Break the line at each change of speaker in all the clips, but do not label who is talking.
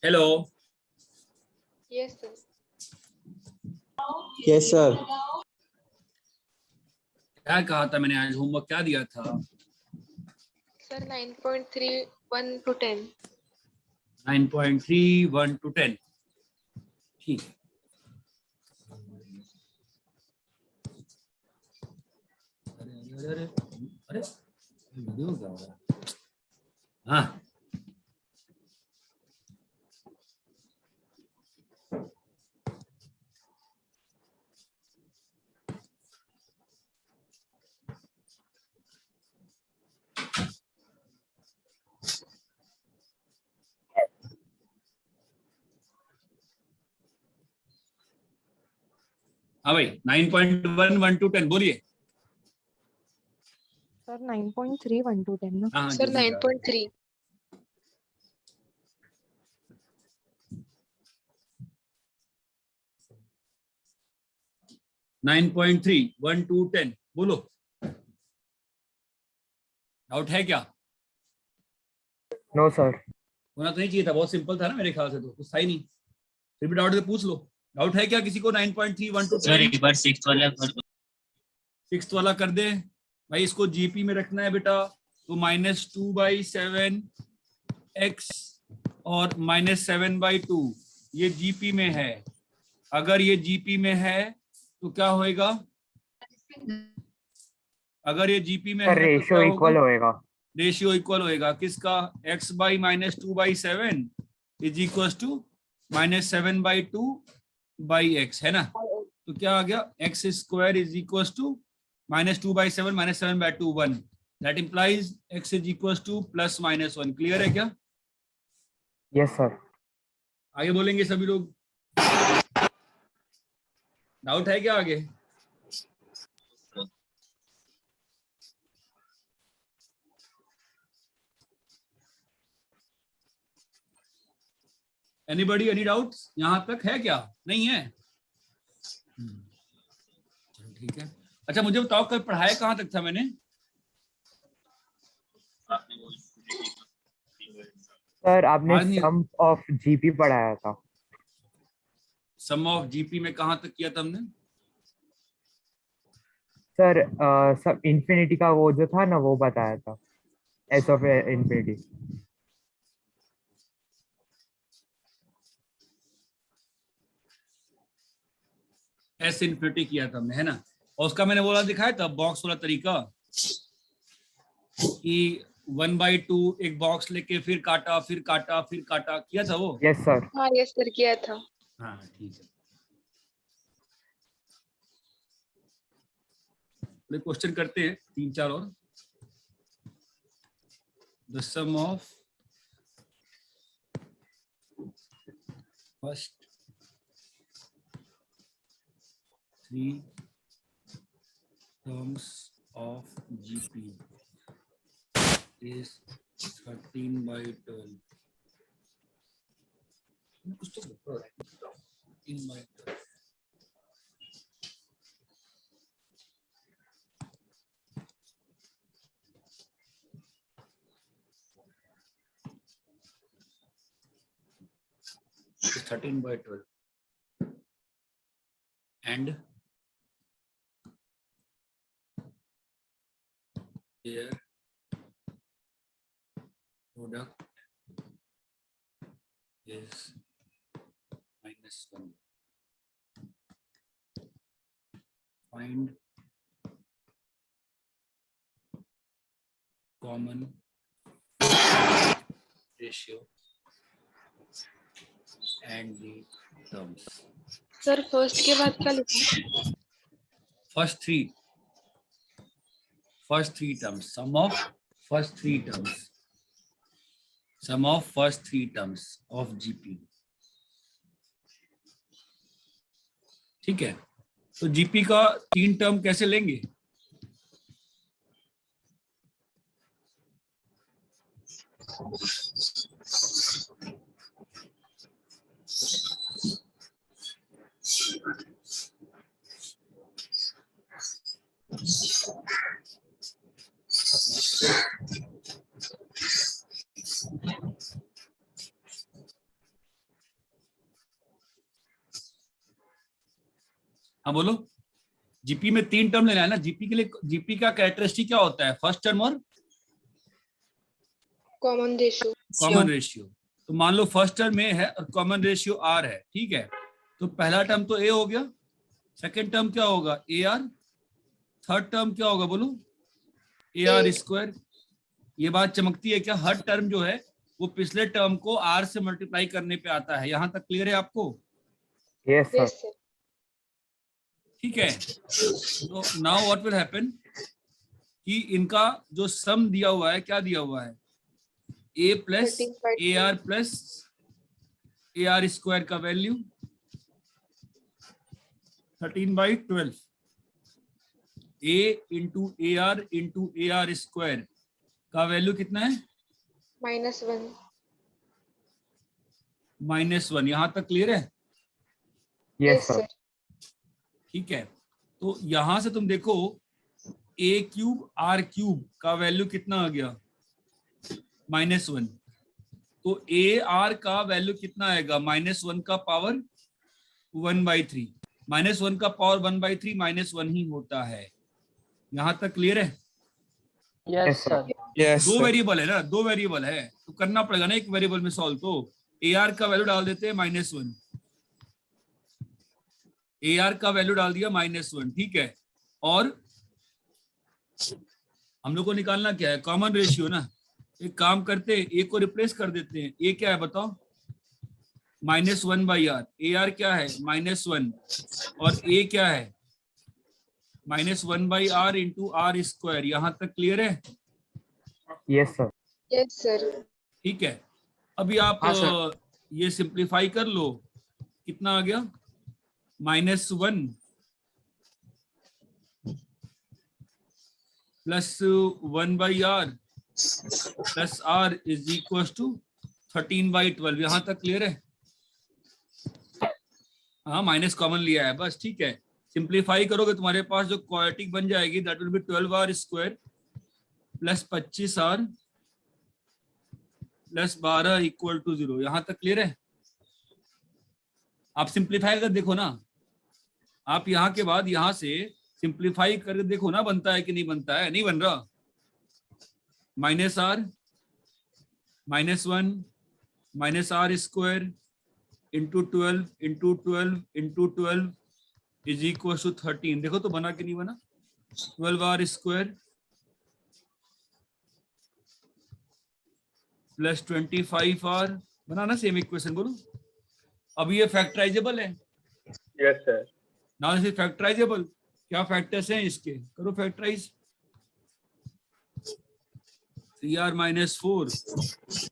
Hello.
Yes sir.
Yes sir.
क्या कहा था मैंने आज? होमवर्क क्या दिया था?
Sir 9.31 to 10।
9.31 to 10। ठीक है। अरे अरे अरे वीडियो क्या हो रहा है? हाँ, हाँ भाई 9.11 to 10 बोलिए।
सर 9.31 to 10 ना।
हाँ
सर 9.3।
9.3 1 to 10 बोलो। डाउट है क्या?
No sir.
होना तो नहीं चाहिए था, बहुत सिंपल था ना मेरे ख्याल से, तो कुछ था ही नहीं। फिर भी डाउट है तो पूछ लो। डाउट है क्या किसी को? 9.31 to 10।
सर एक बार सिक्स वाला कर दो।
सिक्स वाला कर दे भाई। इसको जीपी में रखना है बेटा, तो -2/7 x और -7/2 ये जीपी में है। अगर ये जीपी में है तो क्या होएगा? अगर ये जीपी में
सर
है तो
रेशियो
क्या
इक्वल
होगा?
होएगा।
रेशियो इक्वल होएगा किसका? x by -2/7 is equal to -7/2 by x, है ना? तो क्या आ गया? x square is equal to -2/7 -7/2 1। That implies x is equal to +-1। Clear है क्या?
Yes sir.
आगे बोलेंगे सभी लोग। डाउट है क्या आगे? Anybody any doubts? यहां तक है क्या? नहीं है? चलो ठीक है। अच्छा मुझे बताओ कल पढ़ाया कहां तक था मैंने?
सर आपने
आज नहीं।
सम ऑफ जीपी पढ़ाया था।
सम ऑफ जीपी में कहां तक किया था हमने?
सर सब इन्फिनिटी का वो जो था ना वो बताया था, S of infinity.
S infinity किया था हमने, है ना? और उसका मैंने बोला दिखाया था बॉक्स वाला तरीका कि 1/2 एक बॉक्स लेके फिर काटा फिर काटा फिर काटा, किया था वो?
Yes sir.
हाँ यस सर किया था।
हाँ ठीक है। क्वेश्चन करते हैं 3-4 और। The sum of first 3 terms of GP is 13/12। कुछ तो लिखो, 13/12। is 13/12 and their product is -1. Find common ratio and the terms.
Sir first के बाद क्या लिखा?
First three terms. Sum of first three terms. Sum of first three terms of GP. ठीक है। तो जीपी का 3 टर्म कैसे लेंगे? हाँ बोलो। जीपी में 3 टर्म लेना है ना। जीपी के लिए जीपी का कैरेक्टरिस्टिक क्या होता है? फर्स्ट टर्म और
कॉमन रेशियो।
Common ratio. तो मान लो फर्स्ट टर्म ए है और कॉमन रेशियो आर है, ठीक है। तो पहला टर्म तो ए हो गया, सेकंड टर्म क्या होगा? ए आर, थर्ड टर्म क्या होगा बोलो? ए आर स्क्वायर। ये बात चमकती है क्या? हर टर्म जो है वो पिछले टर्म को आर से मल्टीप्लाई करने पे आता है। यहां तक क्लियर है आपको?
Yes sir.
Yes sir.
ठीक है। तो नाउ व्हाट विल हैपन कि इनका जो सम दिया हुआ है, क्या दिया हुआ है? A plus
13/12।
A R plus A R square का value 13/12। A into A R square का वैल्यू कितना है?
-1।
-1। यहां तक क्लियर है?
Yes sir.
ठीक है। तो यहां से तुम देखो ए क्यूब आर क्यूब का वैल्यू कितना आ गया? -1। तो ए आर का वैल्यू कितना आएगा? -1 का पावर 1/3। -1 का पावर 1/3 -1 ही होता है। यहां तक क्लियर है?
Yes sir.
दो वेरिएबल है ना, दो वेरिएबल है तो करना पड़ेगा ना एक वेरिएबल में सॉल्व। तो ए आर का वैल्यू डाल देते हैं -1। ए आर का वैल्यू डाल दिया -1, ठीक है। और हम लोग को निकालना क्या है? कॉमन रेशियो ना। एक काम करते हैं, ए को रिप्लेस कर देते हैं। ए क्या है बताओ? -1/r। ए आर क्या है? -1। और ए क्या है? -1/r into are square. यहां तक क्लियर है?
Yes sir.
Yes sir.
ठीक है। अभी आप ये सिंप्लीफाई कर लो। कितना आ गया? -1 plus 1/r plus r is equal to 13/12। यहां तक क्लियर है? हाँ, माइनस कॉमन लिया है बस, ठीक है। सिंप्लीफाई करोगे तुम्हारे पास जो क्वाड्रेटिक बन जाएगी that will be 12r square plus 25r plus 12 equal to 0। यहां तक क्लियर है? आप सिंप्लीफाई कर देखो ना। आप यहाँ के बाद यहां से सिंप्लीफाई करके देखो ना, बनता है कि नहीं बनता है? नहीं बन रहा। -r -1 -r square into 12 into 12 into 12 is equal to 13। देखो तो बना कि नहीं बना? 12r स्क्वायर प्लस 25r बना ना? सेम इक्वेशन बोलो। अब ये फैक्टराइजेबल है?
Yes sir.
Now this is factorisable. क्या फैक्टर्स हैं इसके? करो फैक्टराइज। 3r - 4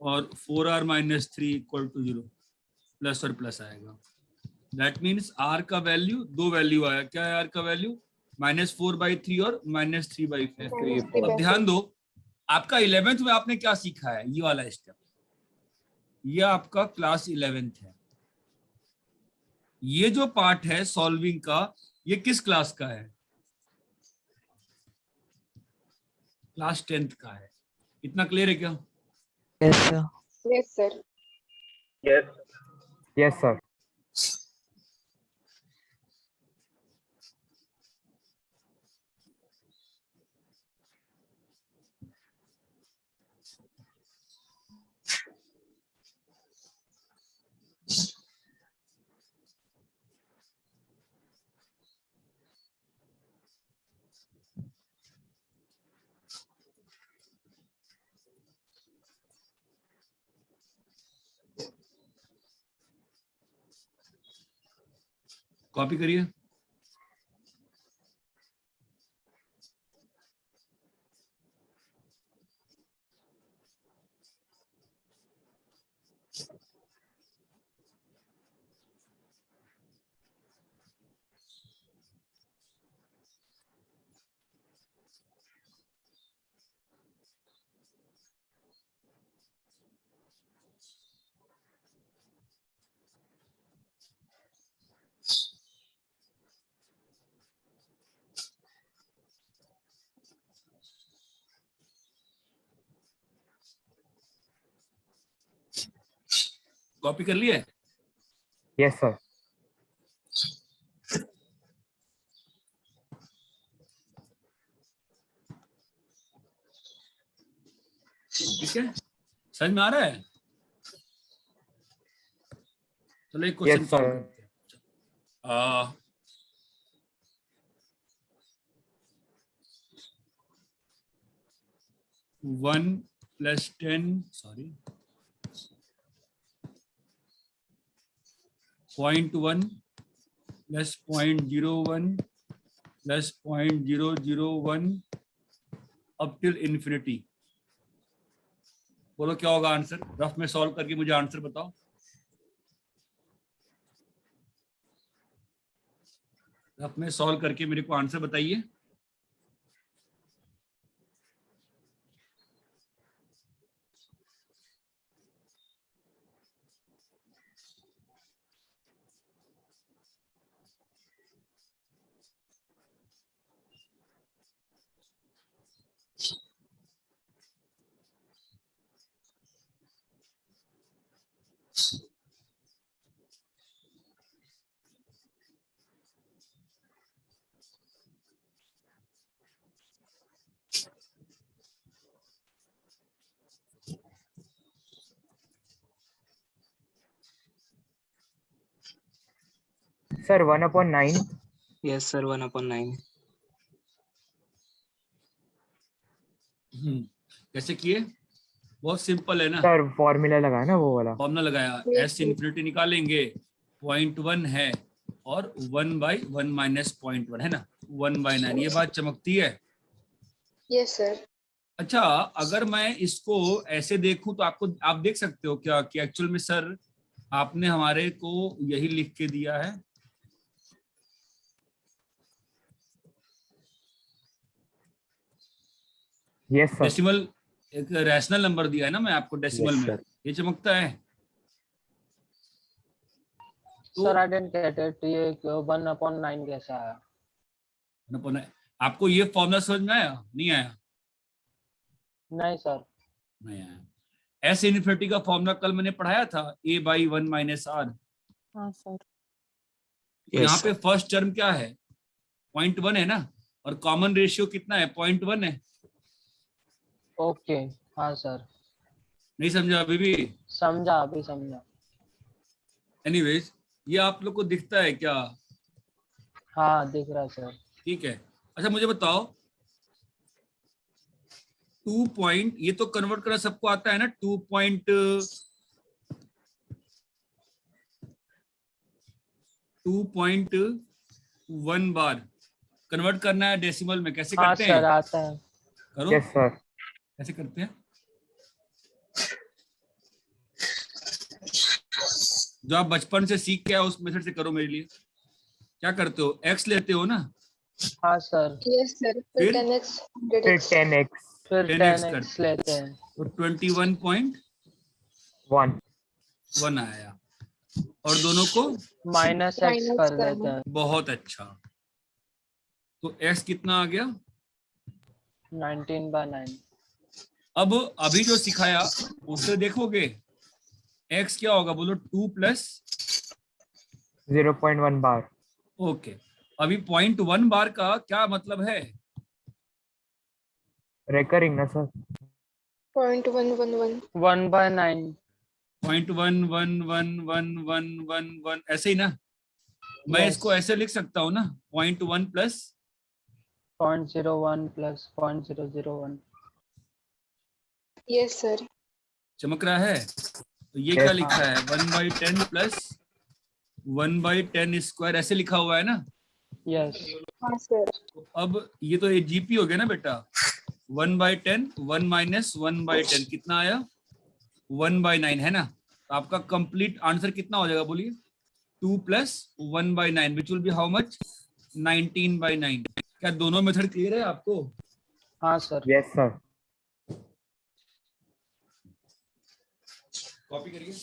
और 4r - 3 इक्वल टू 0। प्लस और प्लस आएगा। दैट मीन्स r का वैल्यू, दो वैल्यू आया। क्या है r का वैल्यू? -4/3 और -3/4। अब ध्यान दो, आपका 11th में आपने क्या सीखा है? ये वाला स्टेप, ये आपका क्लास 11th है। ये जो पार्ट है सॉल्विंग का, ये किस क्लास का है? क्लास 10th का है। इतना क्लियर है क्या?
Yes sir.
Yes sir.
Yes. Yes sir.
Copy करिए। कॉपी कर लिया?
Yes sir.
ठीक है, समझ में आ रहा है? चलो एक क्वेश्चन
Yes,
सॉल्व
sir.
करते हैं। 1 + 10 सॉरी 0.1 + 0.01 + 0.001 अप टिल इन्फिनिटी। बोलो क्या होगा आंसर? रफ में सॉल्व करके मुझे आंसर बताओ। रफ में सॉल्व करके मेरे को आंसर बताइए।
Sir, 1/9.
Yes, sir. 1/9.
कैसे किए? बहुत सिंपल है ना।
Sir, formula लगाया ना वो वाला.
फॉर्मूला लगाया, एस इन्फिनिटी निकालेंगे, 0.1 है और 1/1 - 0.1 है ना, 1/9। ये बात चमकती है।
Yes, sir.
अच्छा, अगर मैं इसको ऐसे देखूं तो आपको, आप देख सकते हो क्या कि एक्चुअल में सर आपने हमारे को यही लिख के दिया है?
Yes, sir.
डेसिमल एक रैशनल नंबर दिया है ना मैं आपको डेसिमल
Yes,
में,
sir.
ये चमकता है। तो
sir I didn't get it, ये 1/9 कैसा आया?
आपको ये फॉर्मूला समझ में आया? नहीं आया?
नहीं सर।
नहीं आया। एस इन्फिनिटी का फॉर्मूला कल मैंने पढ़ाया था, a/1 - r।
हाँ सर।
तो यहाँ
Yes,
पे
sir.
फर्स्ट टर्म क्या है? 0.1 है ना, और कॉमन रेशियो कितना है? 0.1 है।
ओके। हाँ सर,
नहीं समझा अभी भी?
समझा, अभी समझा।
एनीवेज, ये आप लोग को दिखता है क्या?
हाँ दिख रहा है सर।
ठीक है। अच्छा मुझे बताओ, 2 पॉइंट, ये तो कन्वर्ट करना सबको आता है ना, 2.1 बार कन्वर्ट करना है डेसिमल में। कैसे
हाँ
करते
सर,
हैं?
आता है।
करो।
Yes, sir.
कैसे करते हैं? जो आप बचपन से सीख के आओ उस मेथड से करो मेरे लिए। क्या करते हो? एक्स लेते हो ना,
हाँ सर।
Yes, sir.
फिर
10x,
फिर
100x.
10x.
फिर
10x
10x
करते
लेते हैं।
तो 21.1
1.
आया, और दोनों को
-x
Minus
कर
करना.
देते हैं।
बहुत अच्छा। तो x कितना आ गया?
19/9।
अब अभी जो सिखाया उससे देखोगे x क्या होगा? बोलो 2 +
0.1 bar.
ओके। अभी 0.1 बार का क्या मतलब है?
Recurring ना sir.
0.111.
1/9।
0.1111111 ऐसे ही ना? मैं
Yes.
इसको ऐसे लिख सकता हूँ ना, 0.1 +
0.01 + 0.001।
Yes, sir.
चमक रहा है? तो ये
Yes.
क्या लिखा है? 1/10 + 1/10² ऐसे लिखा हुआ है ना।
यस।
हाँ sir.
तो अब ये तो जीपी हो गया ना बेटा। 1/10, 1 - 1/10 कितना आया? 1/9 है ना। तो आपका कंप्लीट आंसर कितना हो जाएगा बोलिए? 2 + 1/9 which will be how much? 19/9। क्या दोनों मेथड क्लियर है आपको?
हाँ सर।
Yes, sir.
कॉपी करिए।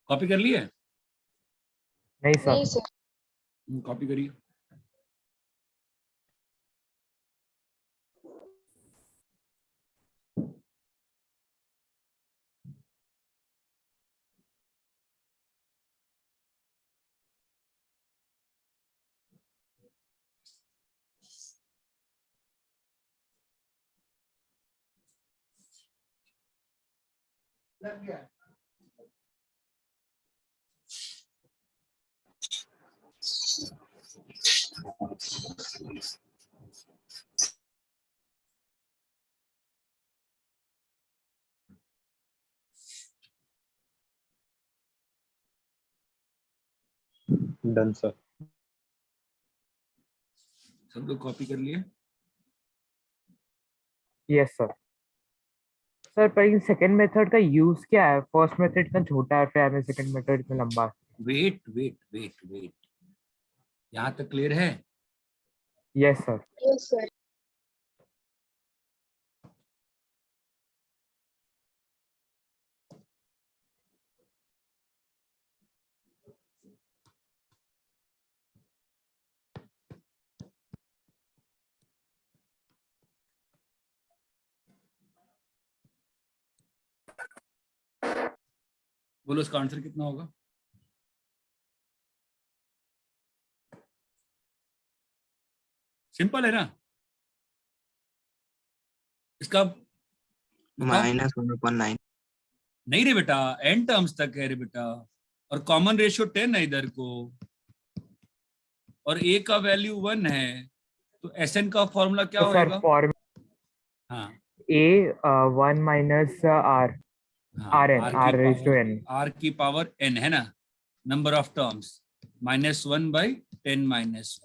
कॉपी कर लिए?
नहीं सर।
नहीं सर।
कॉपी करिए।
Done sir.
सब लोग कॉपी कर लिए?
Yes sir. सर पर इन सेकंड मेथड का यूज क्या है? फर्स्ट मेथड इतना छोटा है, फिर हमें सेकंड मेथड इतना लंबा है।
वेट वेट वेट वेट, यहाँ तक क्लियर है?
Yes sir.
Yes sir.
बोलो इसका आंसर कितना होगा? सिंपल है ना इसका? बताओ।
-1/9।
नहीं रे बेटा, एन टर्म्स तक है रे बेटा, और कॉमन रेशियो 10 है इधर को, और ए का वैल्यू 1 है, तो एस एन का फॉर्मूला क्या
तो सर
होगा?
फॉर्म
हाँ
ए 1 माइनस आर
हाँ,
R N R raise to N.
R की पावर एन है ना, नंबर ऑफ टर्म्स -1/10 - 1,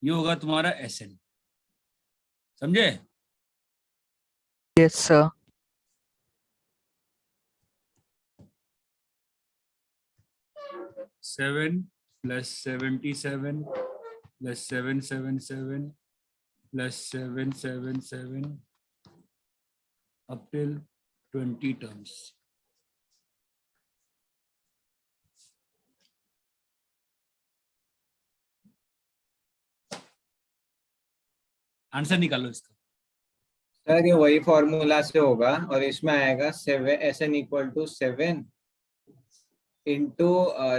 ये होगा तुम्हारा एस एन। समझे?
Yes, sir.
7 + 77 + 777 + 777 up till 20 terms. Answer निकालो इसका।
सर ये वही फॉर्मूला से होगा और इसमें आएगा 7 SN = 7 इंटू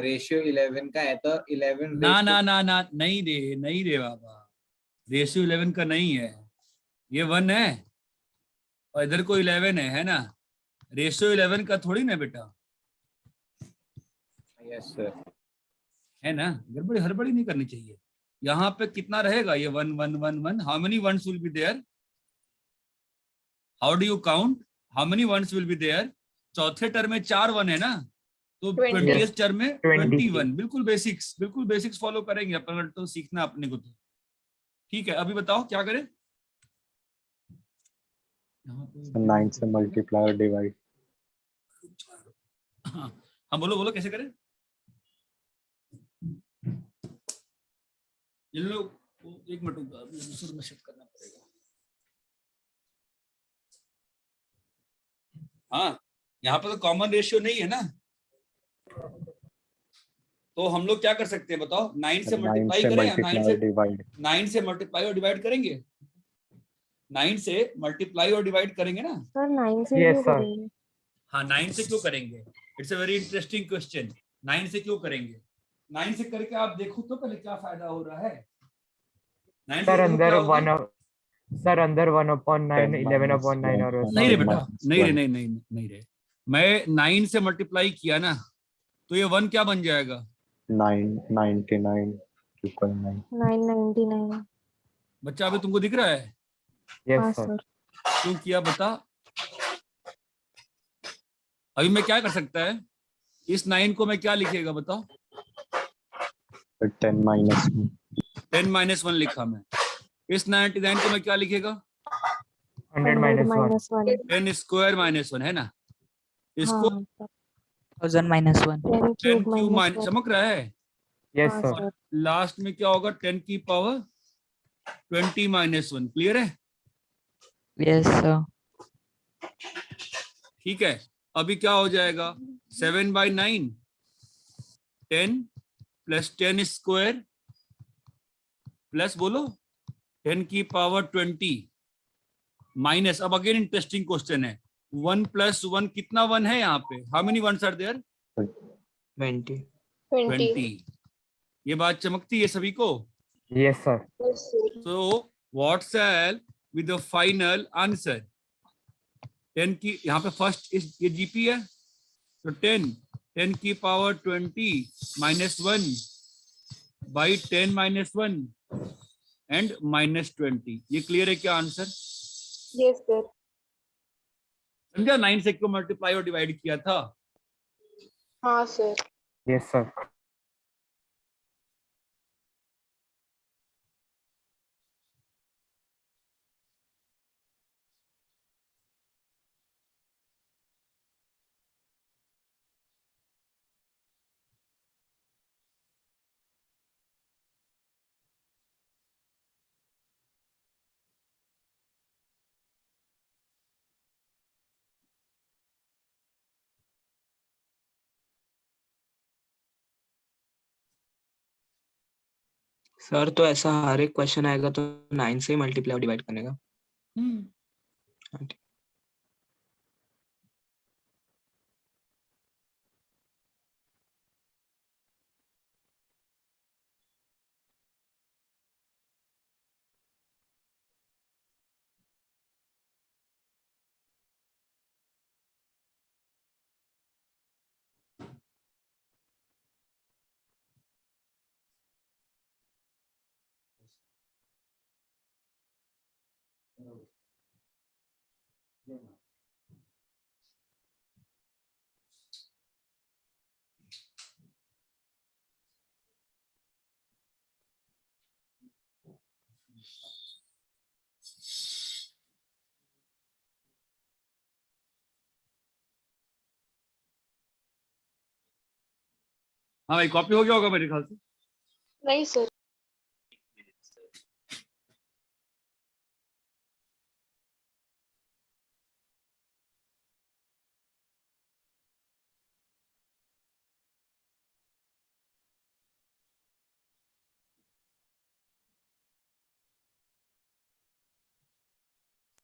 रेशियो 11 का है तो 11
ना ना ना ना, नहीं रे बाबा, रेशियो 11 का नहीं है, ये 1 है और इधर को 11 है ना, रेशियो 11 का थोड़ी ना बेटा,
यस सर।
है ना? गड़बड़ी हड़बड़ी नहीं करनी चाहिए। यहाँ पे कितना रहेगा? ये 1 1 1 1। How many ones will be there? How do you count? How many ones will be there? चौथे टर्म में 4 1 है ना, तो
20
20th टर्म में
20
21। बिल्कुल बेसिक्स फॉलो करेंगे अपन, तो सीखना अपने को तो। ठीक है, अभी बताओ क्या करें?
9 से मल्टीप्लाई और डिवाइड।
हाँ बोलो बोलो, कैसे करें? ये लोग, एक मिनट रुको, अभी दूसरे में शिफ्ट करना पड़ेगा। हाँ, यहाँ पर तो कॉमन रेशियो नहीं है ना, तो हम लोग क्या कर सकते हैं बताओ? 9 से मल्टीप्लाई करें या 9 से
डिवाइड?
9 से मल्टीप्लाई और डिवाइड करेंगे? 9 से मल्टीप्लाई और डिवाइड करेंगे ना?
सर 9 से
Yes,
क्यों
sir.
करेंगे?
हाँ, 9 से क्यों करेंगे? It's a very interesting question. 9 से क्यों करेंगे? 9 से करके आप देखो तो पहले क्या फायदा हो रहा है। 9
सर
से देखो
अंदर
क्या होगा?
1/9 11/9 और वैसा
नहीं रे
होगा।
बेटा, नहीं रे, नहीं रे, मैं 9 से मल्टीप्लाई किया ना, तो ये 1 क्या बन जाएगा?
999 = 9।
999।
बच्चा अभी तुमको दिख रहा है?
यस
हाँ
सर।
सर।
क्यों किया बता? अभी मैं क्या कर सकता है? इस 9 को मैं क्या लिखेगा बताओ?
10 - 1।
10 - 1 लिखा मैं। इस 99 को मैं क्या लिखेगा?
100 - 1।
100 - 1।
10 स्क्वायर -1 है ना, इसको
हाँ सर।
1000 - 1.
10
10
cube
cube
-1।
चमक रहा है।
यस
हाँ
सर।
सर।
लास्ट में क्या होगा? 10 की पावर 20 - 1। क्लियर है?
Yes, sir.
ठीक है, अभी क्या हो जाएगा? 7/9 10 प्लस 10 स्क्वायर प्लस बोलो 10 की पावर 20 माइनस, अब अगेन इंटरेस्टिंग क्वेश्चन है, 1 प्लस 1 कितना 1 है यहाँ पे, how many ones are there?
20.
20. ये बात चमकती है सभी को?
Yes sir.
So what shall be the final answer? 10 की यहाँ पे फर्स्ट इस ये जीपी है, तो 10 की power 20 minus 1 by 10 minus 1 and minus 20. ये क्लियर है क्या आंसर?
Yes sir.
समझा 9 से क्यों मल्टीप्लाई और डिवाइड किया था?
हाँ सर।
Yes sir.
सर तो ऐसा हर एक क्वेश्चन आएगा तो 9 से मल्टीप्लाई और डिवाइड करने का?
हाँ भाई, कॉपी हो गया होगा मेरे ख्याल से।
नहीं sir.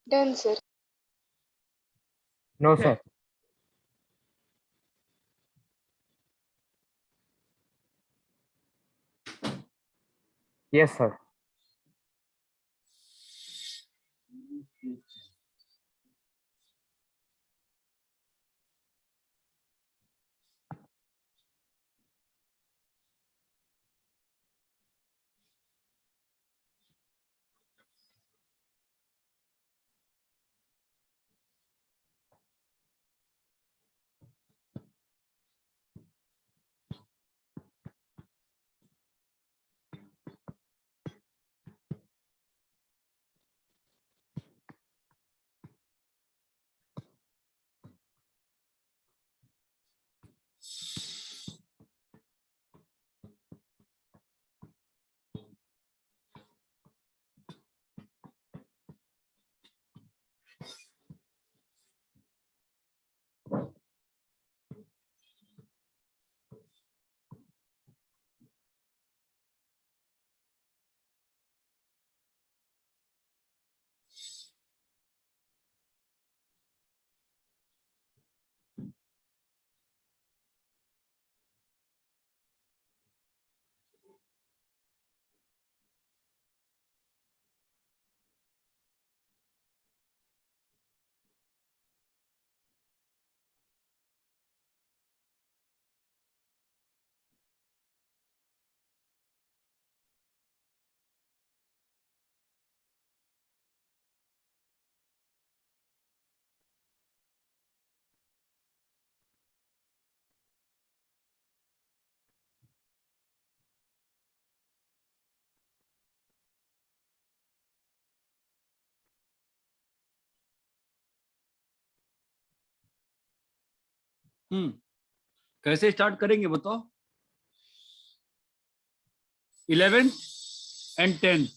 Done sir.
No sir. Yes sir.
कैसे स्टार्ट करेंगे बताओ? 11th एंड 10th,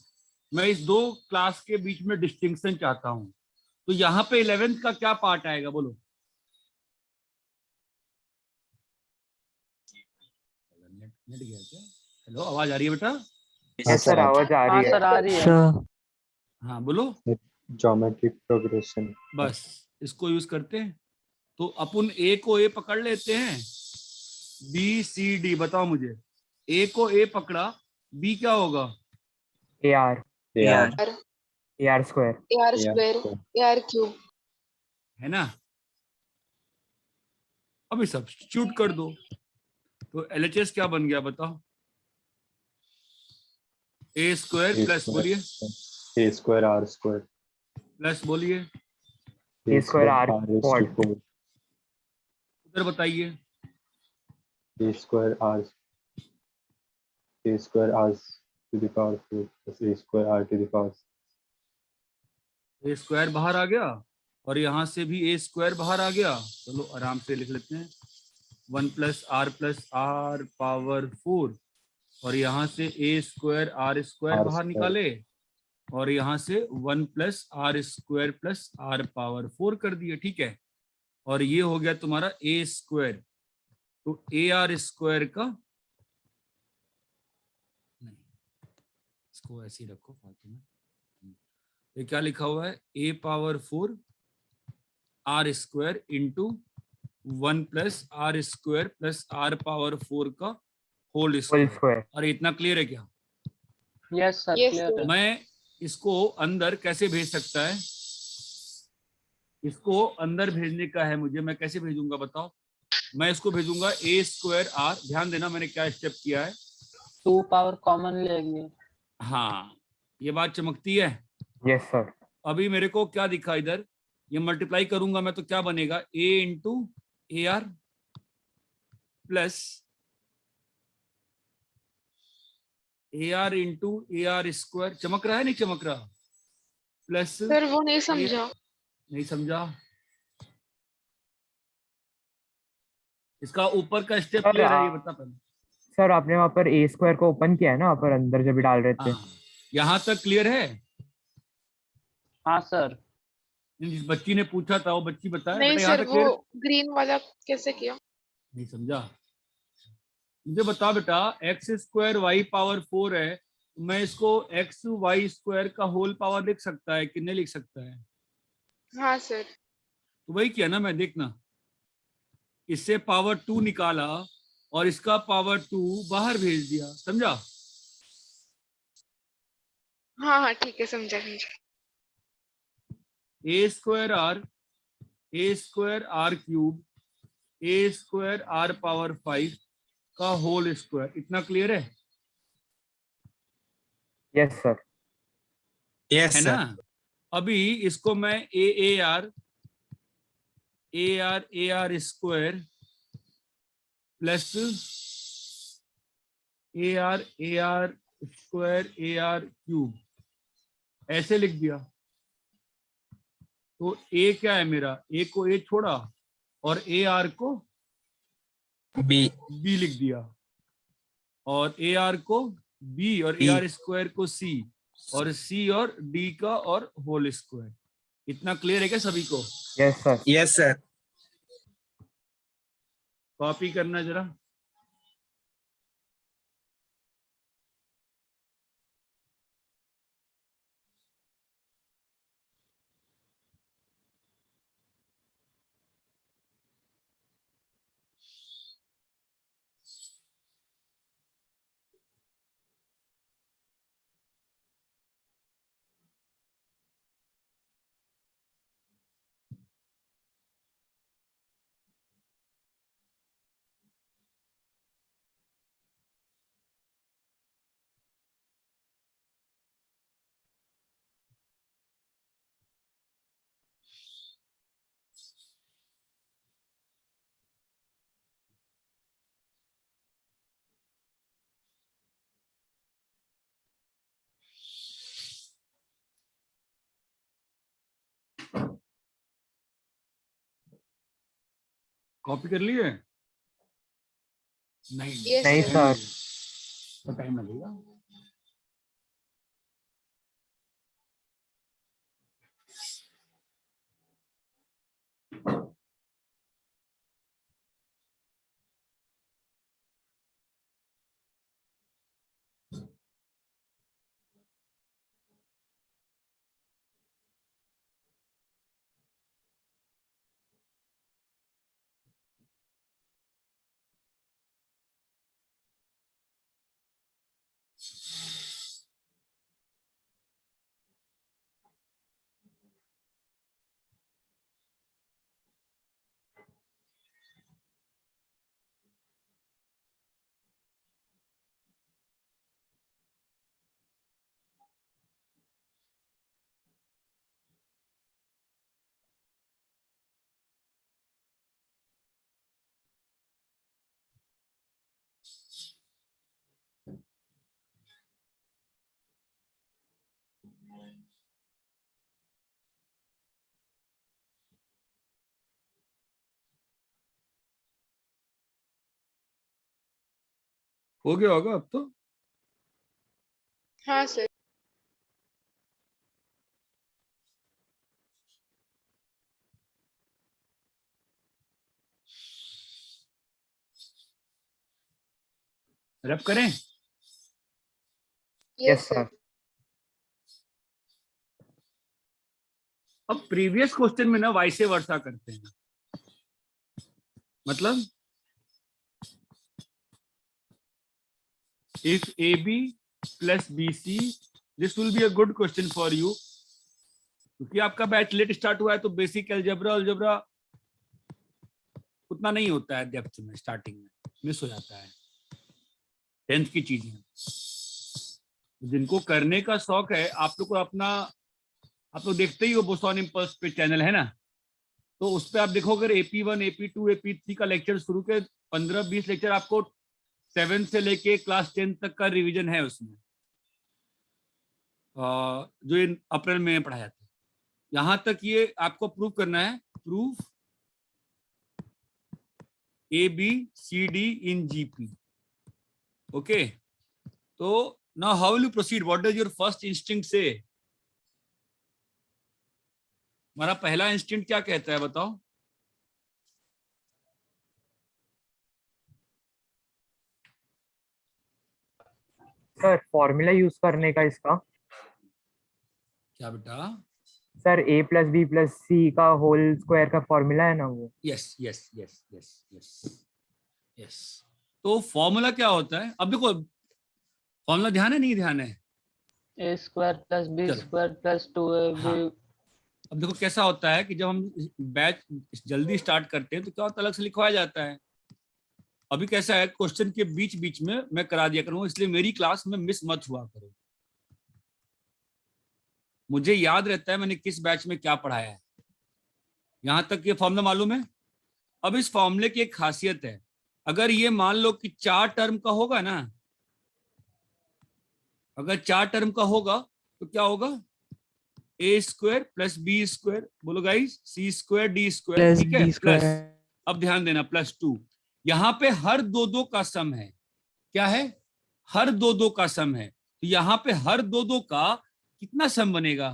मैं इस दो क्लास के बीच में डिस्टिंक्शन चाहता हूं, तो यहाँ पे 11th का क्या पार्ट आएगा बोलो? नेट गया क्या? हेलो, आवाज आ रही है बेटा?
यस सर, आवाज आ
हाँ
रही है।
सर आ रही है।
Sir.
हाँ बोलो।
Geometric progression.
बस इसको यूज करते हैं। तो अपन ए को ए पकड़ लेते हैं, बी सी डी। बताओ मुझे, ए को ए पकड़ा, बी क्या होगा?
AR
AR
AR square.
AR square, AR cube.
है ना? अभी सब्स्टिट्यूट कर दो, तो एलएचएस क्या बन गया बताओ? ए स्क्वायर प्लस बोलिए,
A square R square
plus बोलिए,
A square R
raised to
quad.
4
उधर बताइए।
A square R to the power 4 plus A square R to the power
A square बाहर आ गया, और यहां से भी ए स्क्वायर बाहर आ गया। चलो आराम से लिख लेते हैं, 1 प्लस आर पावर 4, और यहाँ से A square R square
R
बाहर
square.
निकाले, और यहाँ से 1 plus R square plus R power 4 कर दिए। ठीक है, और ये हो गया तुम्हारा ए स्क्वायर। तो ए आर स्क्वायर का नहीं, इसको ऐसे ही रखो फालतू में। ये क्या लिखा हुआ है? A power 4 R square into 1 plus R square plus R power 4 का होल
होल
स्क्वायर।
स्क्वायर।
अरे इतना क्लियर है क्या?
Yes sir
Yes,
clear
sir.
है।
मैं इसको अंदर कैसे भेज सकता है? इसको अंदर भेजने का है मुझे, मैं कैसे भेजूंगा बताओ? मैं इसको भेजूंगा ए स्क्वायर आर। ध्यान देना मैंने क्या स्टेप किया है।
2 पावर कॉमन लेंगे।
हाँ, ये बात चमकती है।
Yes sir.
अभी मेरे को क्या दिखा इधर? ये मल्टीप्लाई करूंगा मैं तो क्या बनेगा? A into A R plus A R into A R square. चमक रहा है नहीं चमक रहा? प्लस
सर वो नहीं समझा।
नहीं समझा? इसका ऊपर का स्टेप
सर,
क्लियर है? ये बता पहले।
सर आपने वहाँ पर A स्क्वायर को ओपन किया है ना, वहाँ पर अंदर जब भी डाल रहे थे।
हाँ, यहाँ तक क्लियर है?
हाँ सर।
जिस बच्ची ने पूछा था वो बच्ची बताए
नहीं
बेटा, यहाँ
सर,
तक
वो
क्लियर?
ग्रीन वाला कैसे किया?
नहीं समझा? मुझे बता बेटा, एक्स स्क्वायर वाई पावर 4 है, मैं इसको एक्स वाई स्क्वायर का होल पावर लिख सकता है कि नहीं लिख सकता है?
हाँ सर।
तो वही किया ना मैं, देखना, इससे पावर 2 निकाला और इसका पावर 2 बाहर भेज दिया। समझा?
हाँ हाँ ठीक है, समझा समझा।
A square R cube A square R power 5 का होल स्क्वायर। इतना क्लियर है?
Yes sir.
है ना? अभी इसको मैं A R square plus A R square A R cube ऐसे लिख दिया। तो ए क्या है मेरा? ए को ए छोड़ा और ए आर को बी लिख दिया, और ए आर को बी, और ए आर स्क्वायर को सी, और सी और डी का और होल स्क्वायर। इतना क्लियर है क्या सभी को?
Yes sir.
Yes sir.
Copy करना जरा। कॉपी कर लिए? नहीं
Yes,
नहीं
sir.
सर।
तो टाइम लगेगा। हो गया होगा अब तो।
हाँ सर।
रब करें।
Yes sir.
अब प्रीवियस क्वेश्चन में ना वाइसे वर्सा करते हैं, मतलब if AB plus BC, this will be a good question for you, क्योंकि आपका बैच लेट स्टार्ट हुआ है तो बेसिक अलजेब्रा उतना नहीं होता है डेप्थ में, स्टार्टिंग में मिस हो जाता है 10th की चीजें। जिनको करने का शौक है, आप लोग को अपना, आप लोग देखते ही हो बोसॉन इम्पल्स पे चैनल है ना, तो उस पर आप देखोगे AP1 AP2 AP3 का लेक्चर शुरू के 15-20 लेक्चर आपको 7 से लेके क्लास 10 तक का रिवीजन है उसमें, जो इन अप्रैल में पढ़ाया जाता है। यहां तक ये आपको प्रूव करना है, proof ABCD in GP। Okay, तो now how will you proceed? What does your first instinct say? हमारा पहला इंस्टिंक्ट क्या कहता है बताओ?
सर फॉर्मूला यूज करने का इसका।
क्या बेटा?
Sir A plus B plus C का होल स्क्वायर का फॉर्मूला है ना वो।
Yes yes yes yes yes yes. तो फॉर्मूला क्या होता है? अब देखो फॉर्मूला ध्यान है नहीं ध्यान है?
ए स्क्वायर प्लस बी
चलो।
Square plus 2ab।
हाँ। अब देखो कैसा होता है कि जब हम बैच जल्दी स्टार्ट करते हैं तो क्या होता है, अलग से लिखवाया जाता है। अभी कैसा है, क्वेश्चन के बीच बीच में मैं करा दिया करूँ, इसलिए मेरी क्लास में मिस मत हुआ करो। मुझे याद रहता है मैंने किस बैच में क्या पढ़ाया है। यहां तक ये फॉर्मूला मालूम है। अब इस फॉर्मूले की एक खासियत है, अगर ये मान लो कि 4 टर्म का होगा ना, अगर 4 टर्म का होगा तो क्या होगा? A square plus B square, बोलो guys, C square D square,
plus
ठीक है,
बी
प्लस,
स्क्वायर
अब ध्यान देना, +2। यहाँ पे हर दो का सम है। क्या है? हर दो का सम है। तो यहाँ पे हर दो का कितना सम बनेगा?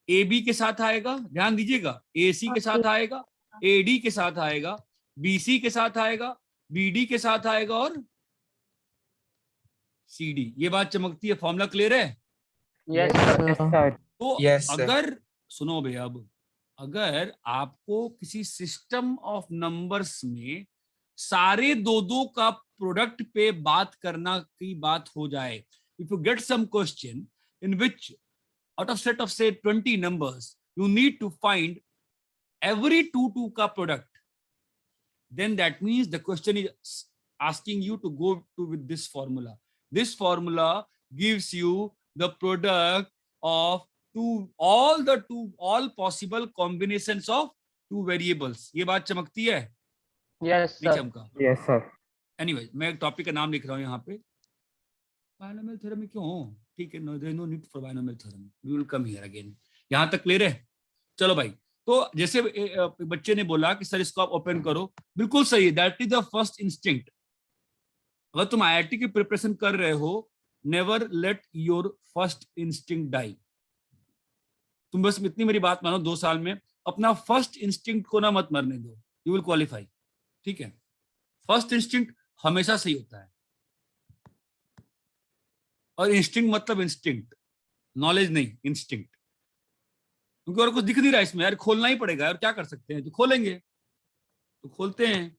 AB के साथ आएगा, ध्यान दीजिएगा, AC के साथ आएगा, AD के साथ आएगा, BC के साथ आएगा, BD के साथ आएगा और CD। ये बात चमकती है, फॉर्मूला क्लियर है?
Yes
yes
sir.
सर।
तो
Yes, sir.
अगर सुनो भैया, अब अगर आपको किसी सिस्टम ऑफ नंबर्स में सारे दो का प्रोडक्ट पे बात करना की बात हो जाए, if you get some question in which out of set of say 20 numbers you need to find every two का product, then that means the question is asking you to go to with this formula. This formula gives you the product of all possible combinations of two variables. ये बात चमकती है?
Yes
नहीं
sir.
चमका?
Yes sir.
Anyway, मैं एक topic का नाम लिख रहा हूँ यहाँ पे, बायनोमियल थ्योरम में क्यों? ठीक है, no need for binomial theorem, we will come here again. यहाँ तक क्लियर है? चलो भाई, तो जैसे बच्चे ने बोला कि सर इसको आप ओपन करो, बिल्कुल सही है, that is the first instinct. अगर तुम IIT की प्रिपरेशन कर रहे हो, never let your first instinct die. तुम बस इतनी मेरी बात मानो, 2 साल में अपना फर्स्ट इंस्टिंक्ट को ना मत मरने दो, यू विल क्वालिफाई। ठीक है, फर्स्ट इंस्टिंक्ट हमेशा सही होता है। और इंस्टिंक्ट मतलब इंस्टिंक्ट, नॉलेज नहीं, इंस्टिंक्ट। क्योंकि और कुछ दिख नहीं रहा इसमें यार, खोलना ही पड़ेगा यार, क्या कर सकते हैं, तो खोलेंगे, तो खोलते हैं।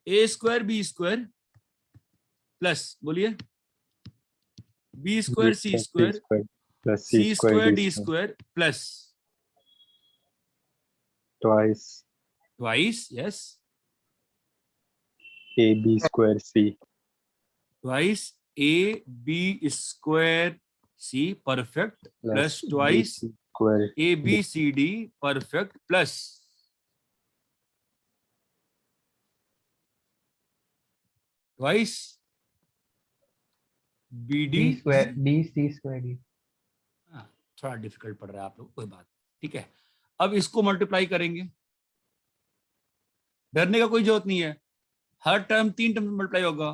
A square B square plus, बोलिए, B square C square
plus
C square D square plus
twice
yes
AB square C
twice AB square C perfect plus twice
BC square
ABCD perfect plus twice BD
DC square D।
थोड़ा difficult पड़ रहा है आप लोग, कोई बात, ठीक है। अब इसको मल्टीप्लाई करेंगे, डरने का कोई जरूरत नहीं है, हर टर्म 3 टर्म मल्टीप्लाई होगा।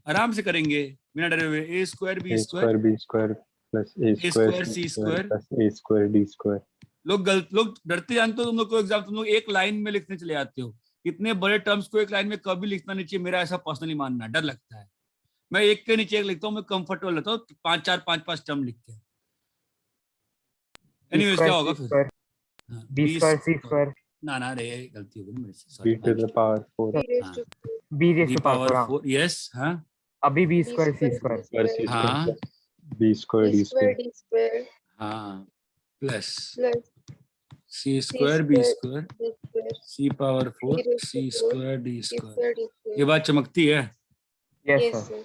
आराम से करेंगे बिना डरे हुए। A square B
A
square
square B square plus A
A
square
square,
C
C
square
square.
plus A square D square.
लोग डरते जानते हो तुम लोग को एग्जाम, तुम लोग एक लाइन में लिखने चले जाते हो। इतने बड़े टर्म्स को एक लाइन में कभी लिखना नहीं चाहिए, मेरा ऐसा पर्सनली मानना, डर लगता है। मैं एक के नीचे एक लिखता हूँ, मैं कंफर्टेबल रहता हूँ 5-4 5-5 टर्म लिख के। एनीवेज क्या होगा फिर? हाँ,
B square C square
ना रे गलती हो गई मेरे से,
B
sorry.
to the power 4.
B raised
हाँ,
to
B raised
B
to power
power
4
4, yes. हाँ
अभी B
B
square C
square
square
C
Square C
square
हाँ
square plus B square
B
D
square
square.
D square
हाँ, plus
plus
C
C
square B
square
square
D square
C power
B
4
raised to
C
4
square D
C
square.
square D
ये
square.
बात चमकती है।
yes
Yes
sir
sir.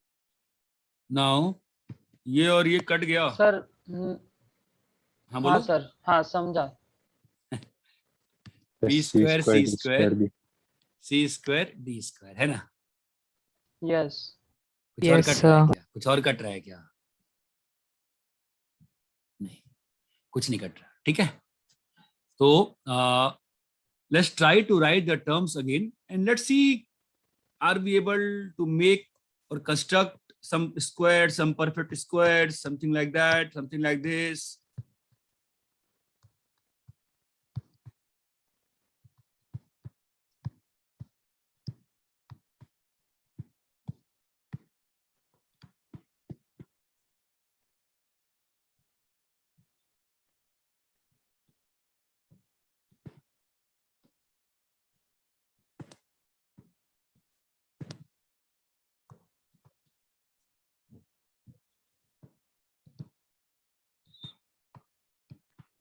Now ये और ये cut गया।
Sir
हाँ
हाँ
बोलो।
सर, हाँ समझा।
Plus
B
C
square
square
C
D
square
square B.
C square D square, है ना?
यस
कुछ और
Yes,
कट रहा है
sir.
क्या? कुछ और कट रहा है क्या? नहीं, कुछ नहीं कट रहा, ठीक है। तो let's try to write the terms again and let's see, are we able to make or construct some squares, some perfect squares, something like that, something like this.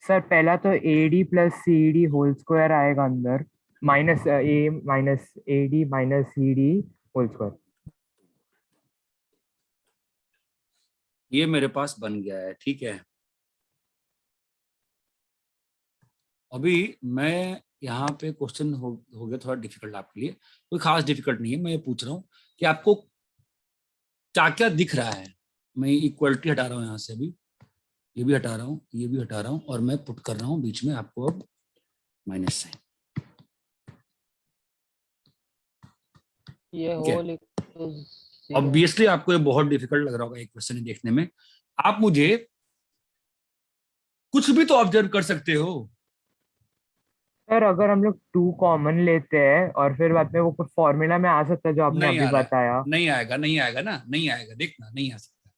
Sir पहला तो AD plus CD whole square आएगा अंदर, minus A minus AD minus CD whole square.
ये मेरे पास बन गया है, ठीक है। अभी मैं यहाँ पे क्वेश्चन हो गया थोड़ा डिफिकल्ट आपके लिए, कोई खास डिफिकल्ट नहीं है। मैं ये पूछ रहा हूँ कि आपको क्या क्या दिख रहा है। मैं इक्वलिटी हटा रहा हूँ यहाँ से, अभी ये भी हटा रहा हूँ, ये भी हटा रहा हूँ, और मैं पुट कर रहा हूँ बीच में आपको अब माइनस साइन।
ये
ठीक है।
होल
ऑब्वियसली आपको ये बहुत डिफिकल्ट लग रहा होगा एक क्वेश्चन देखने में। आप मुझे कुछ भी तो ऑब्जर्व कर सकते हो।
सर अगर हम लोग 2 कॉमन लेते हैं और फिर बाद में वो कुछ फॉर्मूला में आ सकता है जो आपने
नहीं
अभी
आ रहा है,
बताया।
नहीं आएगा, नहीं आएगा ना, नहीं आएगा, देखना नहीं आ सकता,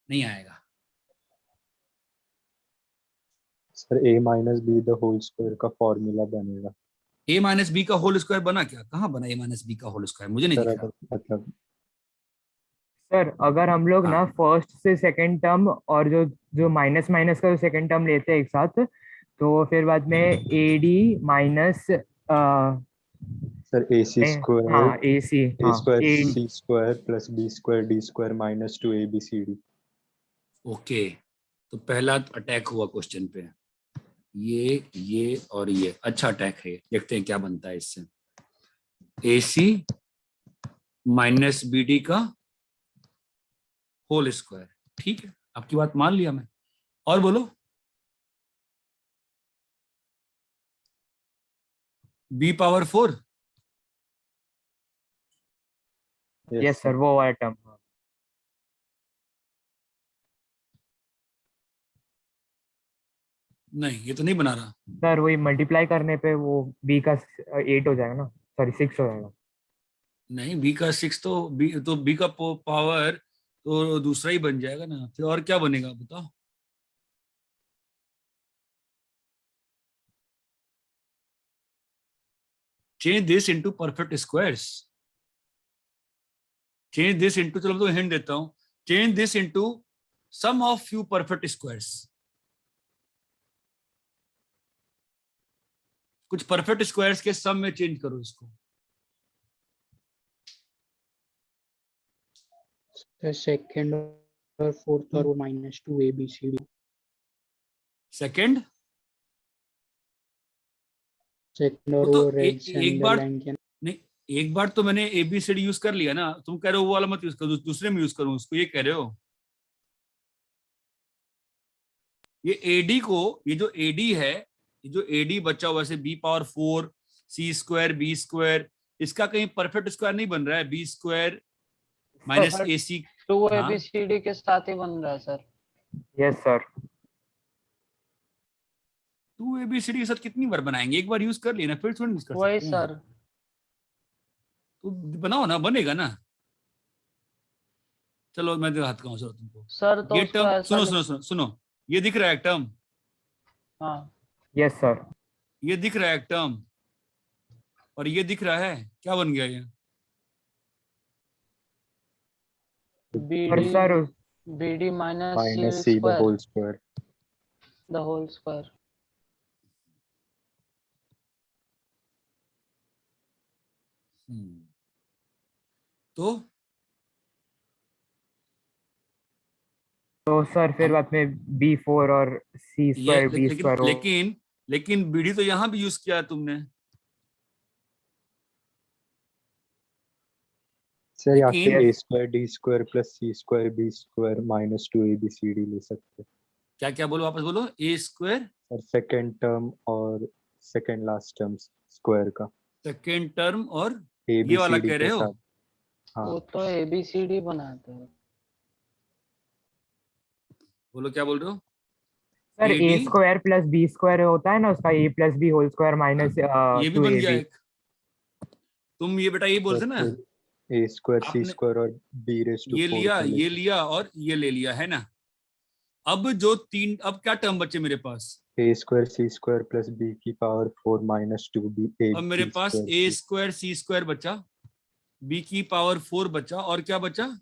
नहीं आएगा।
Sir A minus B the whole square का फॉर्मूला बनेगा।
ए माइनस बी का होल स्क्वायर बना क्या? कहाँ बना ए माइनस बी का होल स्क्वायर? मुझे नहीं
सर
दिख रहा।
अगर मतलब
सर अगर हम लोग ना
हाँ।
फर्स्ट से सेकंड टर्म और जो जो माइनस माइनस का जो सेकंड टर्म लेते हैं एक साथ, तो फिर बाद में AD minus
sir AC square
हाँ AC
A
हाँ
square
AD
C square plus B square D square minus 2 ABCD.
Okay, तो पहला अटैक हुआ क्वेश्चन पे, ये और ये अच्छा अटैक है। देखते हैं क्या बनता है इससे। AC माइनस BD का होल स्क्वायर, ठीक है, आपकी बात मान लिया मैं। और बोलो। B पावर 4,
यस सर वो वाला टर्म।
नहीं ये तो नहीं बना रहा।
सर वही मल्टीप्लाई करने पे वो B का 8 हो जाएगा ना, सॉरी 6 हो जाएगा।
नहीं, B का 6 तो B का पावर तो दूसरा ही बन जाएगा ना, फिर और क्या बनेगा बताओ। Change this into perfect squares, change this into, चलो तो हिंट देता हूं, change this into sum of few perfect squares. कुछ परफेक्ट स्क्वायर्स के सम में चेंज करो इसको।
सेकंड और फोर्थ और वो -2 ABCD।
सेकंड
सेकंड और
तो
वो रेड
एक बार नहीं, एक बार तो मैंने ABCD यूज कर लिया ना। तुम कह रहे हो वो वाला मत यूज करो, दूसरे में यूज करूं उसको, ये कह रहे हो। ये AD को, ये जो AD है, ये जो AD बचा हुआ है B power 4 C square B square, इसका कहीं परफेक्ट स्क्वायर नहीं बन रहा है? B स्क्वायर माइनस
सर,
ए सी।
2
हाँ
ABCD के साथ ही बन रहा है सर।
Yes sir.
2 ABCD के साथ कितनी बार बनाएंगे, एक बार यूज कर लेना फिर थोड़ी यूज कर
वही
सकते हैं।
सर।
तो बनाओ ना, बनेगा ना। चलो मैं दिखाता हूँ सर तुमको।
सर तो
ये
उसको
टर्म
ऐसा
सुनो सुनो सुनो सुनो, ये दिख रहा है टर्म,
हाँ,
यस सर।
ये दिख रहा है टर्म, और ये दिख रहा है, क्या बन गया ये?
और
BD
sir
BD minus
minus
C
C the
square
whole square.
The whole square.
तो
सर फिर
हम
बाद में B4 और C
ये
स्क्वायर B
लेकिन
स्क्वायर
लेकिन लेकिन बीडी तो यहां भी यूज किया है तुमने,
सर यहाँ से
लेकिन
A square D square plus C square B square minus 2 ABCD ले सकते हैं।
क्या क्या बोलो, वापस बोलो। ए स्क्वायर
सर सेकेंड टर्म और सेकेंड लास्ट टर्म स्क्वायर का
सेकेंड टर्म और
ए
ये
बी
वाला
सी डी
कह रहे
के
हो?
साथ। हाँ
वो तो ABCD बनाते हैं।
बोलो क्या बोल रहे हो?
Sir
A
A
D,
square plus B square होता है ना उसका, A plus B whole square minus
ये भी
टू
बन
ए
गया
बी।
एक। तुम ये बेटा ये
सर
बोलते ना,
फिर ए स्क्वायर सी
आपने
स्क्वायर और बी रेज टू
ये
4
लिया,
का ले
ये
सकते
लिया और ये ले लिया, है ना। अब जो तीन, अब क्या टर्म बचे मेरे पास?
हैं। ए स्क्वायर सी स्क्वायर प्लस बी की पावर 4 माइनस 2 बी ए
अब मेरे
बी
पास
स्क्वायर
ए
सी
स्क्वायर सी स्क्वायर बचा, बी की पावर 4 बचा, और क्या बचा? एक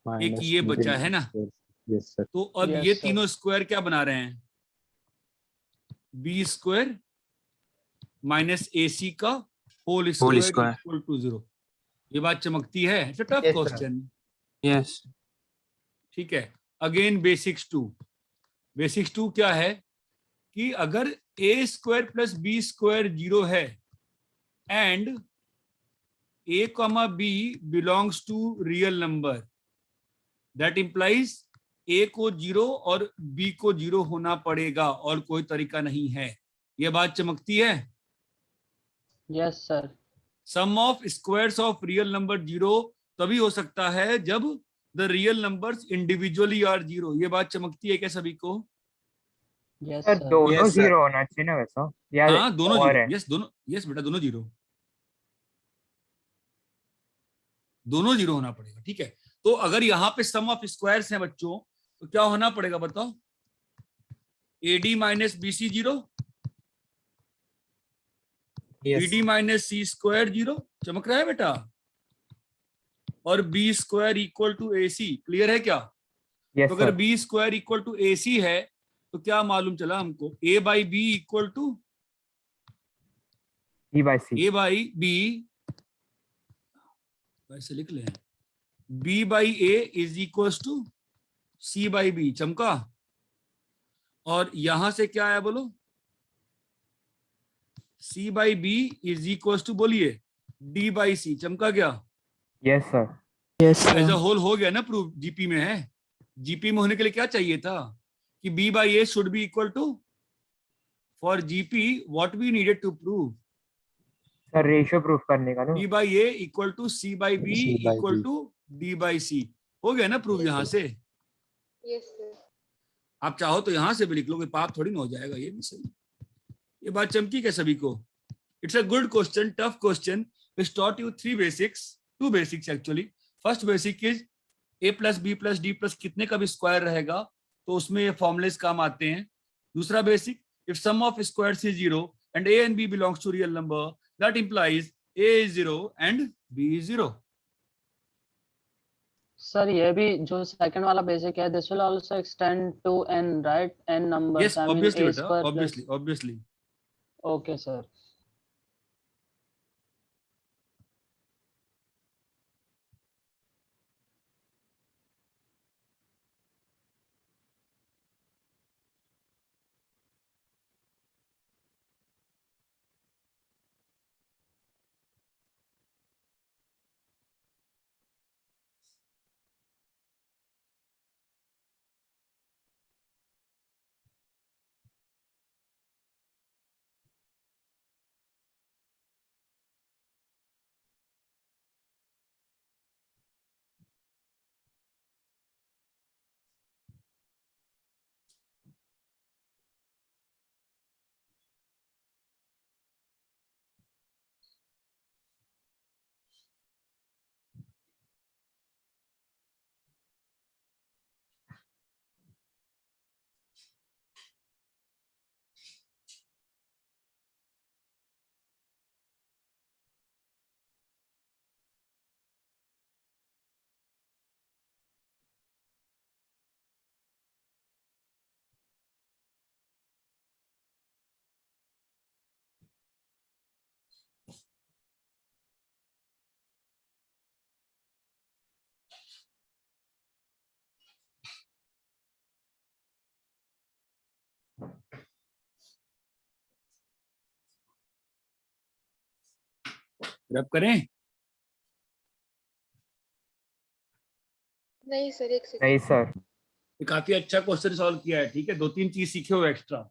माइनस
ये
2 ए
बचा, है
बी
ना।
स्क्वायर। Yes sir.
तो अब ये
यस सर।
तीनों स्क्वायर क्या बना रहे हैं? B square minus A C का whole square
square.
Equal to 0। ये बात चमकती है, it's a tough
Yes, sir.
Question.
Yes.
ठीक है, again basics to. Basics to क्या है कि अगर A square plus B square 0 है and a comma b belongs to real number, that implies a को 0 और b को 0 होना पड़ेगा, और कोई तरीका नहीं है। यह बात चमकती है।
Yes sir.
Sum of squares of real number 0 तभी हो सकता है जब the real numbers individually are 0। ये बात चमकती है क्या सभी को?
Yes
sir
sir.
दोनों
Yes, sir.
जीरो होना चाहिए ना वैसा, या
हाँ दोनों
और
जीरो,
है?
यस दोनों, यस बेटा दोनों जीरो, दोनों जीरो होना पड़ेगा। ठीक है, तो अगर यहाँ पे सम ऑफ स्क्वायर्स हैं बच्चों, तो क्या होना पड़ेगा बताओ? AD minus BC 0, BD minus C square 0, चमक रहा है बेटा, और B square equal to AC। Clear है क्या?
यस
तो अगर
sir.
B square equal to AC है, तो क्या मालूम चला हमको? A by B equal to
E by C.
A by B, वैसे लिख लें, B by A is equal to C by B. चमका? और यहां से क्या आया बोलो? C by B is equal to, बोलिए, D बाई सी। चमका गया?
Yes sir.
Yes,
as a
sir.
Whole हो गया ना प्रूफ। जीपी में है, जीपी में होने के लिए क्या चाहिए था कि B by A should be equal to, for GP what we needed to prove,
sir ratio proof करने का ना।
B by A equal to C by B
C by
equal
B.
To D by C. हो गया ना prove यहां से।
Yes sir.
आप चाहो तो यहां से भी लिख लो, कोई पाप थोड़ी ना हो जाएगा, ये भी सही। ये बात चमकी क्या सभी को? It's a good question, tough question. Which taught you 3 basics, 2 basics actually. First basic is a plus B plus D plus कितने का भी स्क्वायर रहेगा तो उसमें ये फॉर्मुलेस काम आते हैं। दूसरा basic, if sum of squares is 0 and a and b belongs to real number, that implies a is 0 and b is 0.
Sir ये भी जो सेकंड वाला बेसिक है, this will also extend to n, right? n numbers,
Yes,
I mean
obviously
a
beta,
square plus.
obviously.
Okay sir.
Rub करें?
नहीं sir, एक second.
नहीं sir.
ये काफी अच्छा क्वेश्चन सॉल्व किया है, ठीक है, 2-3 चीज सीखे हो एक्स्ट्रा।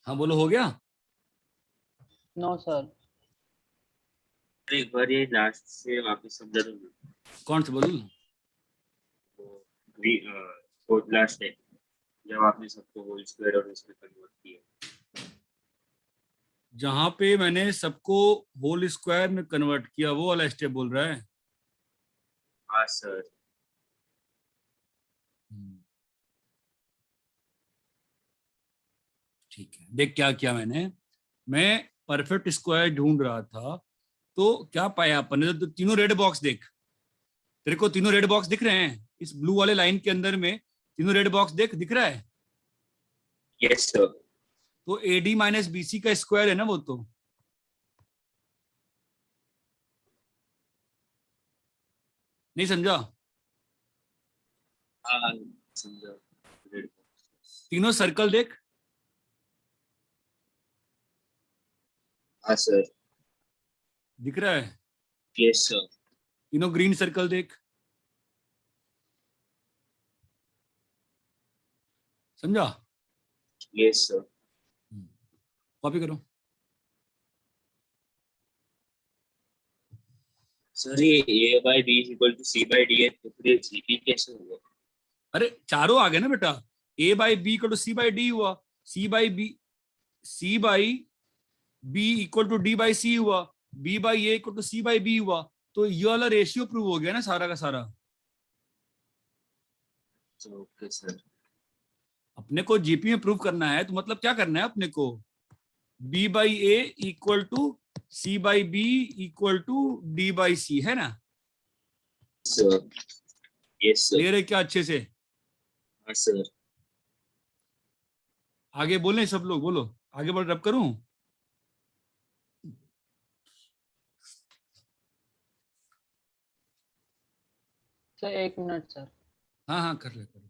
हाँ बोलो, हो गया?
No sir.
एक बार ये लास्ट से वापस समझा दूंगा।
कौन से बोलूं?
फोर्थ लास्ट है जब आपने सबको होल स्क्वायर और इसमें कन्वर्ट किया।
जहां पे मैंने सबको होल स्क्वायर में कन्वर्ट किया वो वाला स्टेप बोल रहा है?
हाँ सर।
ठीक है, देख क्या किया मैंने। मैं परफेक्ट स्क्वायर ढूंढ रहा था, तो क्या पाया अपन ने? तो तीनों रेड बॉक्स देख, तेरे को तीनों रेड बॉक्स दिख रहे हैं इस ब्लू वाले लाइन के अंदर में? तीनों रेड बॉक्स दिख रहा है?
Yes sir.
तो AD माइनस BC का स्क्वायर है ना वो तो। नहीं समझा?
हाँ समझा।
तीनों सर्कल देख।
हाँ सर।
दिख रहा है?
Yes sir.
तीनों ग्रीन सर्कल देख। समझा?
Yes sir.
कॉपी करो।
सर ये a by b is equal to c by d है, तो फिर ये gp कैसे होगा?
अरे चारों आ गए ना बेटा। A by B equal to C by D हुआ, C by B equal to D by C हुआ, B by A equal to C by B हुआ। तो ये वाला रेशियो प्रूव हो गया ना सारा का सारा।
Okay sir.
अपने को जीपी में प्रूव करना है, तो मतलब क्या करना है अपने को? B by A equal to C by B equal to D by C, है ना?
Sir yes sir.
क्लियर है क्या अच्छे से?
हाँ सर।
आगे बोले सब लोग, बोलो आगे बढ़, रब करूं?
Sir 1 minute sir.
हाँ हाँ कर ले, कर ले।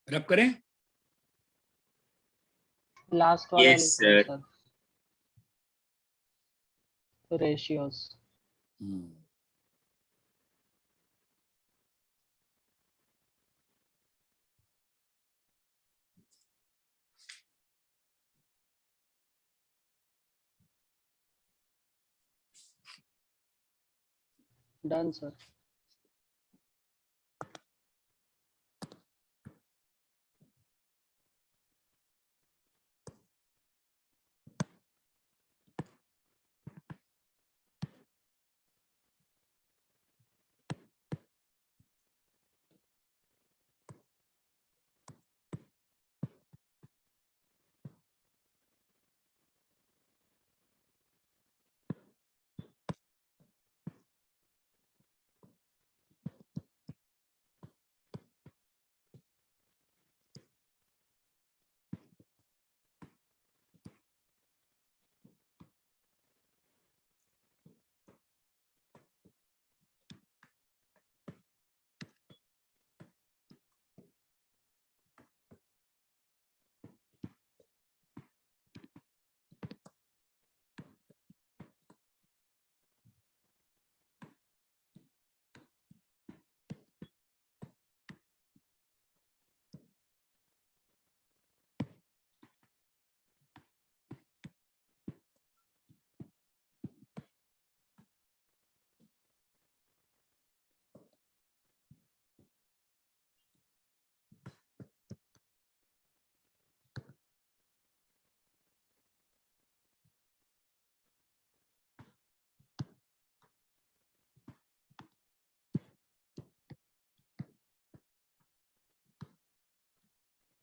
रब करें?
लास्ट वाला
यस
लिख लो
sir.
Sir. Ratios. Done sir.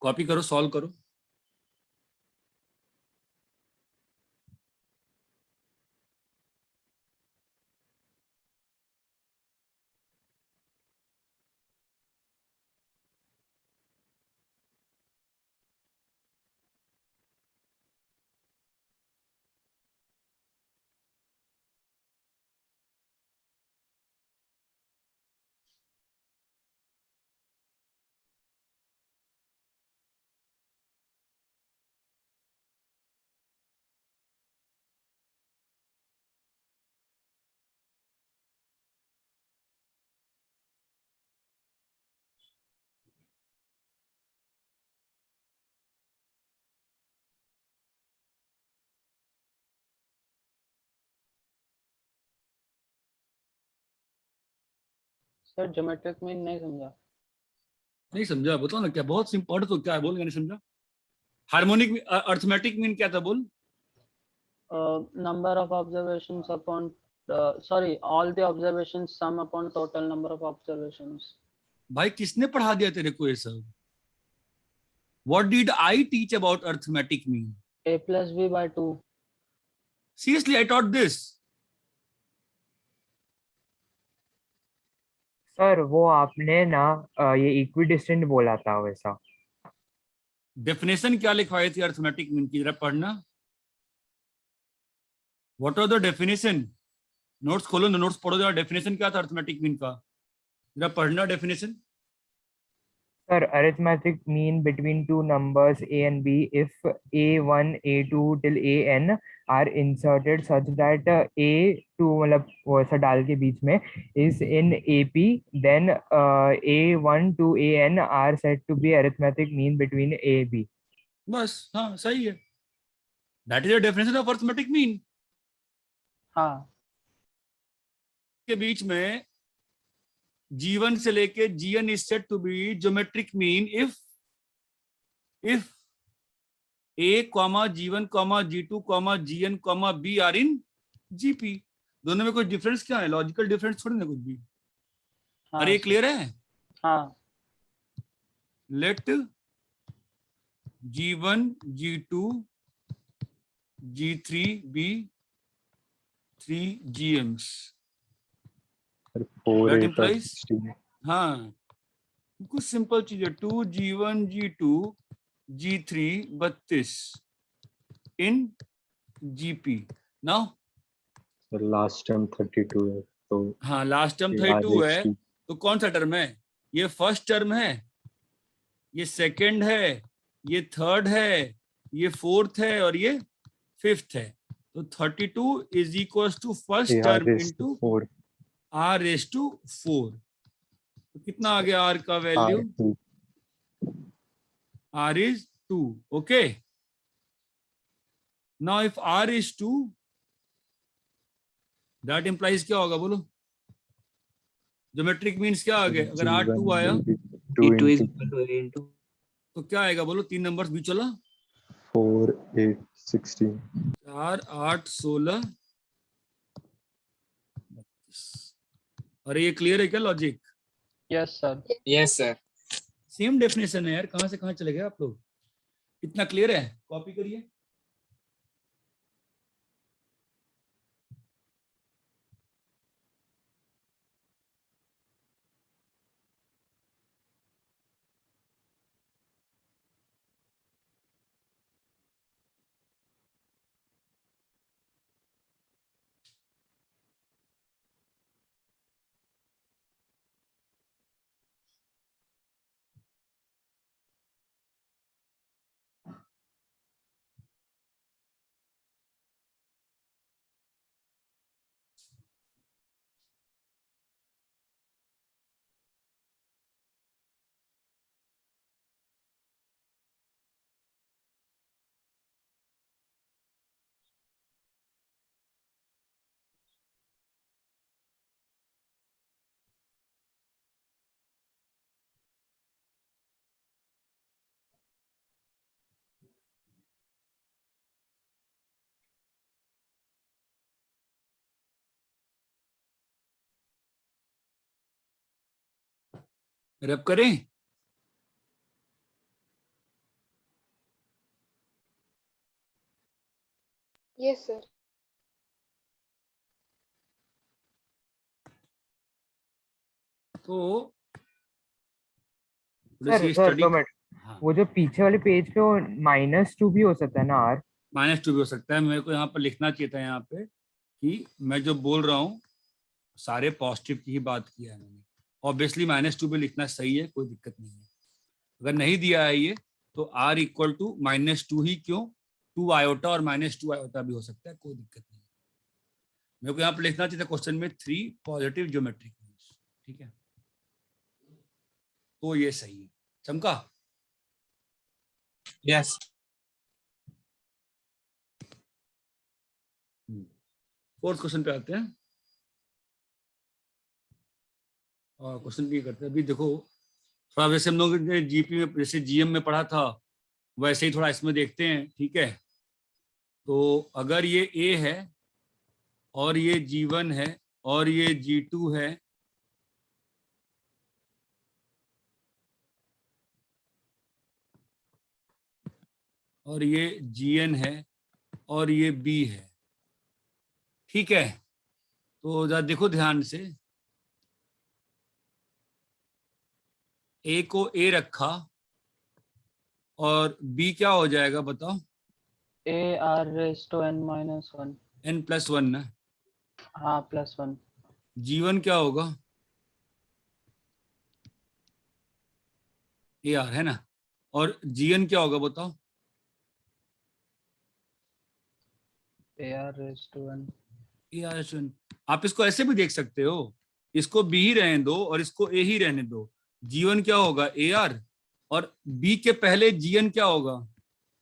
Copy करो, सॉल्व करो।
सर ज्योमेट्रिक मीन नहीं समझा।
नहीं समझा? बताओ ना क्या, बहुत इंपॉर्टेंट तो क्या है, बोल, नहीं समझा। हार्मोनिक अर्थमेटिक मीन क्या था, बोल।
Number of observations upon sorry, all the observations sum upon total number of observations.
भाई किसने पढ़ा दिया तेरे को ये सब? What did I teach about arithmetic mean?
A plus B by 2.
Seriously, I taught this.
Sir वो आपने ना ये इक्विडिस्टेंट बोला था वैसा।
डेफिनेशन क्या लिखवाई थी अर्थमेटिक मीन की, जरा पढ़ना। What are the definition? Notes खोलो ना, नोट्स पढ़ो जरा, डेफिनेशन क्या था अर्थमेटिक मीन का, जरा पढ़ना definition.
Sir arithmetic mean between two numbers a and b if a1 a2 till an are inserted such that a2 मतलब वो ऐसा डाल के बीच में is in ap then a1 to an are said to be arithmetic mean between a b।
बस, हाँ सही है, that is the definition of arithmetic mean.
हाँ।
के बीच में G1 से लेके Gn is said to be geometric mean if A, G1, G2, Gn, B are in Gp। दोनों में कोई डिफरेंस क्या है? लॉजिकल डिफरेंस थोड़ी ना कुछ भी।
हाँ
अरे
सर।
क्लियर है?
हाँ।
Let G1, G2, G3 be 3 GMs।
Sir 4
That
8 और
implies,
16।
हाँ कुछ सिंपल चीज है, 2 G1, G2, G3 32 in GP। Now
sir last term 32 है तो
हाँ लास्ट टर्म
ये
32 है,
RH2।
तो कौन सा टर्म है? ये फर्स्ट टर्म है, ये सेकंड है, ये थर्ड है, ये फोर्थ है और ये फिफ्थ है। तो 32 is equal to first term into
R4
r raise to 4। तो कितना आ गया r का value?
R2
r is 2। Okay, now if r is 2 that implies क्या होगा, बोलो? ज्योमेट्रिक मीन्स क्या आ गए? अगर r 2 आया
G1
E2 is
into
equal to A into
तो क्या आएगा, बोलो? 3 नंबर्स बीच वाला,
4 8 16।
4 8 16 32। अरे ये क्लियर है क्या logic?
Yes sir.
Yes sir.
Same definition है यार, कहां से कहां चले गए आप लोग? इतना क्लियर है? कॉपी करिए। रब करें।
Yes, sir.
तो
सर
थोड़ी सी
सर
स्टडी,
2 मिनट,
हाँ
वो जो पीछे वाले पेज पे वो -2 भी हो सकता है ना आर?
-2 भी हो सकता है। मेरे को यहाँ पर लिखना चाहिए था यहाँ पे कि मैं जो बोल रहा हूँ सारे पॉजिटिव की ही बात किया है मैंने। ऑब्वियसली -2 भी लिखना सही है, कोई दिक्कत नहीं है। अगर नहीं दिया है ये तो r इक्वल टू -2 ही क्यों, 2 आयोटा और -2 आयोटा भी हो सकता है, कोई दिक्कत नहीं है। मेरे को यहाँ पर लिखना चाहिए था क्वेश्चन में 3 पॉजिटिव ज्योमेट्रिक मीन्स, ठीक है, तो ये सही है। चमका?
यस।
फोर्थ क्वेश्चन पे आते हैं। और क्वेश्चन भी करते हैं अभी। देखो थोड़ा वैसे हम लोग ने जीपी में जैसे जीएम में पढ़ा था वैसे ही थोड़ा इसमें देखते हैं, ठीक है। तो अगर ये ए है और ये G1 है और ये G2 है, और ये Gn है और ये B है, ठीक है। तो जरा देखो ध्यान से, ए को ए रखा और B क्या हो जाएगा बताओ?
AR⁻n-1।
n+1 ना।
हाँ +1।
G1 क्या होगा? AR है ना। और Gn क्या होगा बताओ?
AR⁻n।
AR⁻n। आप इसको ऐसे भी देख सकते हो, इसको B ही रहने दो और इसको A ही रहने दो। G1 क्या होगा? AR, और B के पहले Gn क्या होगा?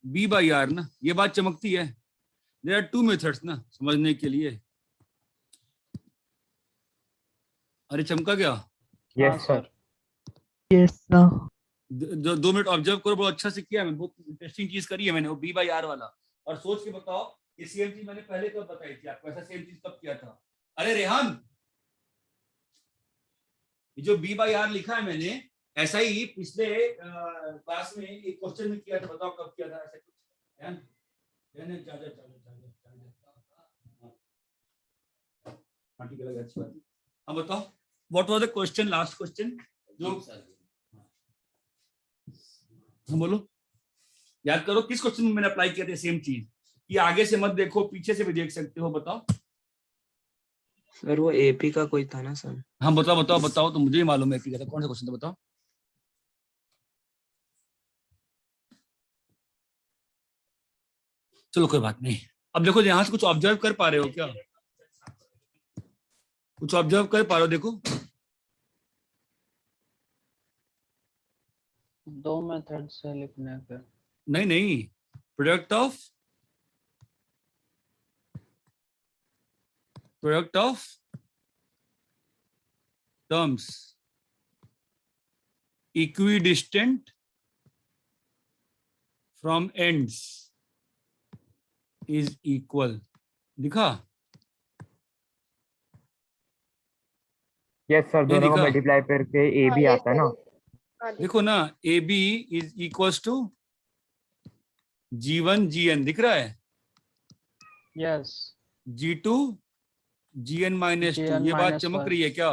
B/R ना। ये बात चमकती है। देयर आर 2 मेथड्स ना समझने के लिए। अरे चमका क्या?
Yes sir.
Yes, sir.
2 minute observe करो, बहुत अच्छा से किया है मैंने, बहुत इंटरेस्टिंग चीज करी है मैंने, वो B/R वाला। और सोच के बताओ ये सेम चीज मैंने पहले कब बताई थी आपको? ऐसा सेम चीज कब किया था? अरे रेहान, ये जो B/R लिखा है मैंने, ऐसा ही पिछले क्लास में एक क्वेश्चन में किया था। बताओ कब किया था ऐसा कुछ? हाँ ठीक है, अच्छी बात है। हाँ बताओ, what was the question, last question जो, हाँ बोलो, याद करो किस क्वेश्चन में मैंने अप्लाई किया था सेम चीज। ये आगे से मत देखो, पीछे से भी देख सकते हो। बताओ
सर वो एपी का कोई था ना सर?
हाँ बताओ बताओ बताओ, तो मुझे ही मालूम है एपी का था। कौन सा क्वेश्चन था बताओ? चलो कोई बात नहीं। अब देखो यहां से कुछ ऑब्जर्व कर पा रहे हो क्या? कुछ ऑब्जर्व कर पा रहे हो? देखो
2 मेथड से लिखने के।
नहीं नहीं, product of terms equidistant from ends is equal. दिखा?
यस सर, दोनों को
दिखा?
मल्टीप्लाई करके ए
हाँ,
भी
yes,
आता है ना।
sir. हाँ,
देखो ना, A B is equals to G1 Gn, दिख रहा है?
यस।
G2 Gn-2। ये बात चमक रही है क्या?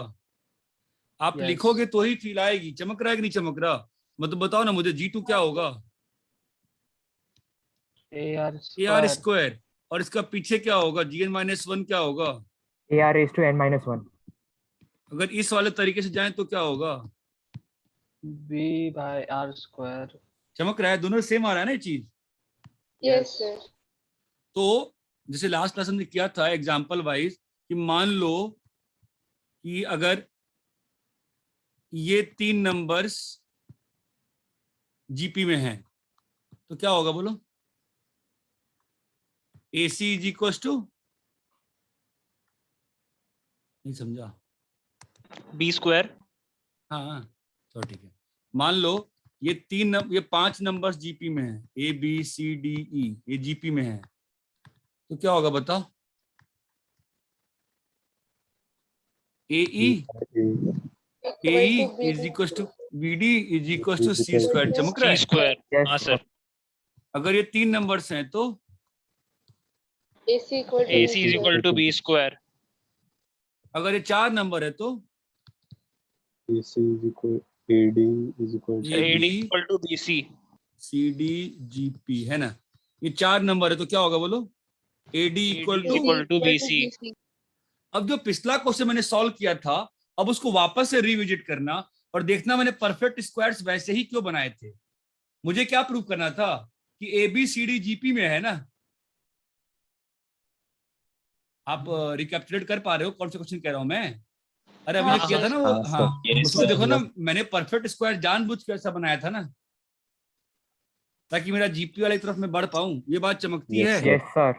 आप
Yes.
लिखोगे तो ही फील आएगी। चमक रहा है कि नहीं चमक रहा? मतलब बताओ ना मुझे, G2 क्या होगा? AR²। और इसका पीछे क्या होगा? Gn-1 क्या होगा?
AR⁻n-1।
अगर इस वाले तरीके से जाएं तो क्या होगा?
B/R²।
चमक रहा है? दोनों सेम आ रहा है ना ये चीज।
Yes, sir.
तो जैसे लास्ट क्लास में किया था एग्जांपल वाइज, कि मान लो कि अगर ये 3 नंबर्स जीपी में हैं तो क्या होगा बोलो? AC इज इक्वल टू, नहीं समझा?
B²।
हाँ तो ठीक है। मान लो ये 5 नंबर्स जीपी में है, ABCDE, ये जीपी में है, तो क्या होगा बताओ? AE is equal to BD is equal to C²। चमक रहा है?
C²। हाँ
यस
सर।
अगर ये 3 नंबर्स हैं तो
AC equal to
AC is equal to B square.
अगर ये 4 नंबर है तो
AC is equal AD is equal to
AD
AD
equal to BC.
CD GP है ना, ये 4 नंबर है तो क्या होगा बोलो, AD equal to.
equal to BC.
अब जो पिछला क्वेश्चन मैंने सॉल्व किया था, अब उसको वापस से रिविजिट करना और देखना मैंने परफेक्ट स्क्वायर्स वैसे ही क्यों बनाए थे। मुझे क्या प्रूव करना था कि ABCD GP में है ना। आप रिकैप्चुलेट कर पा रहे हो कौन सा क्वेश्चन कह रहा हूं मैं? अरे अभी जो किया था ना वो,
हाँ,
हाँ
सर।
Yes,
उसको
sir.
देखो ना, मैंने परफेक्ट स्क्वायर जानबूझ के ऐसा बनाया था ना, ताकि मेरा जीपी वाली तरफ मैं बढ़ पाऊं। ये बात चमकती
Yes,
है।
sir.
Yes, sir.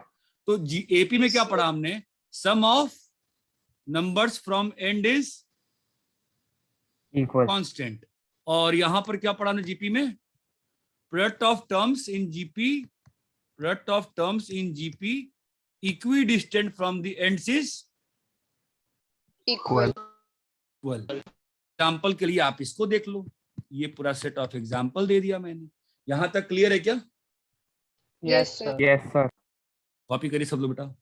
तो एपी में क्या पढ़ा हमने, sum of numbers from end is
Equal.
Constant, और यहां पर क्या पढ़ा हमने जीपी में, product of terms in GP, product of terms in GP equidistant from the ends is
equal.
Equal. Example के लिए आप इसको देख लो, ये पूरा सेट ऑफ एग्जाम्पल दे दिया मैंने। यहां तक क्लियर है क्या?
Yes, sir.
Yes, sir.
Copy करिए सब लोग बेटा।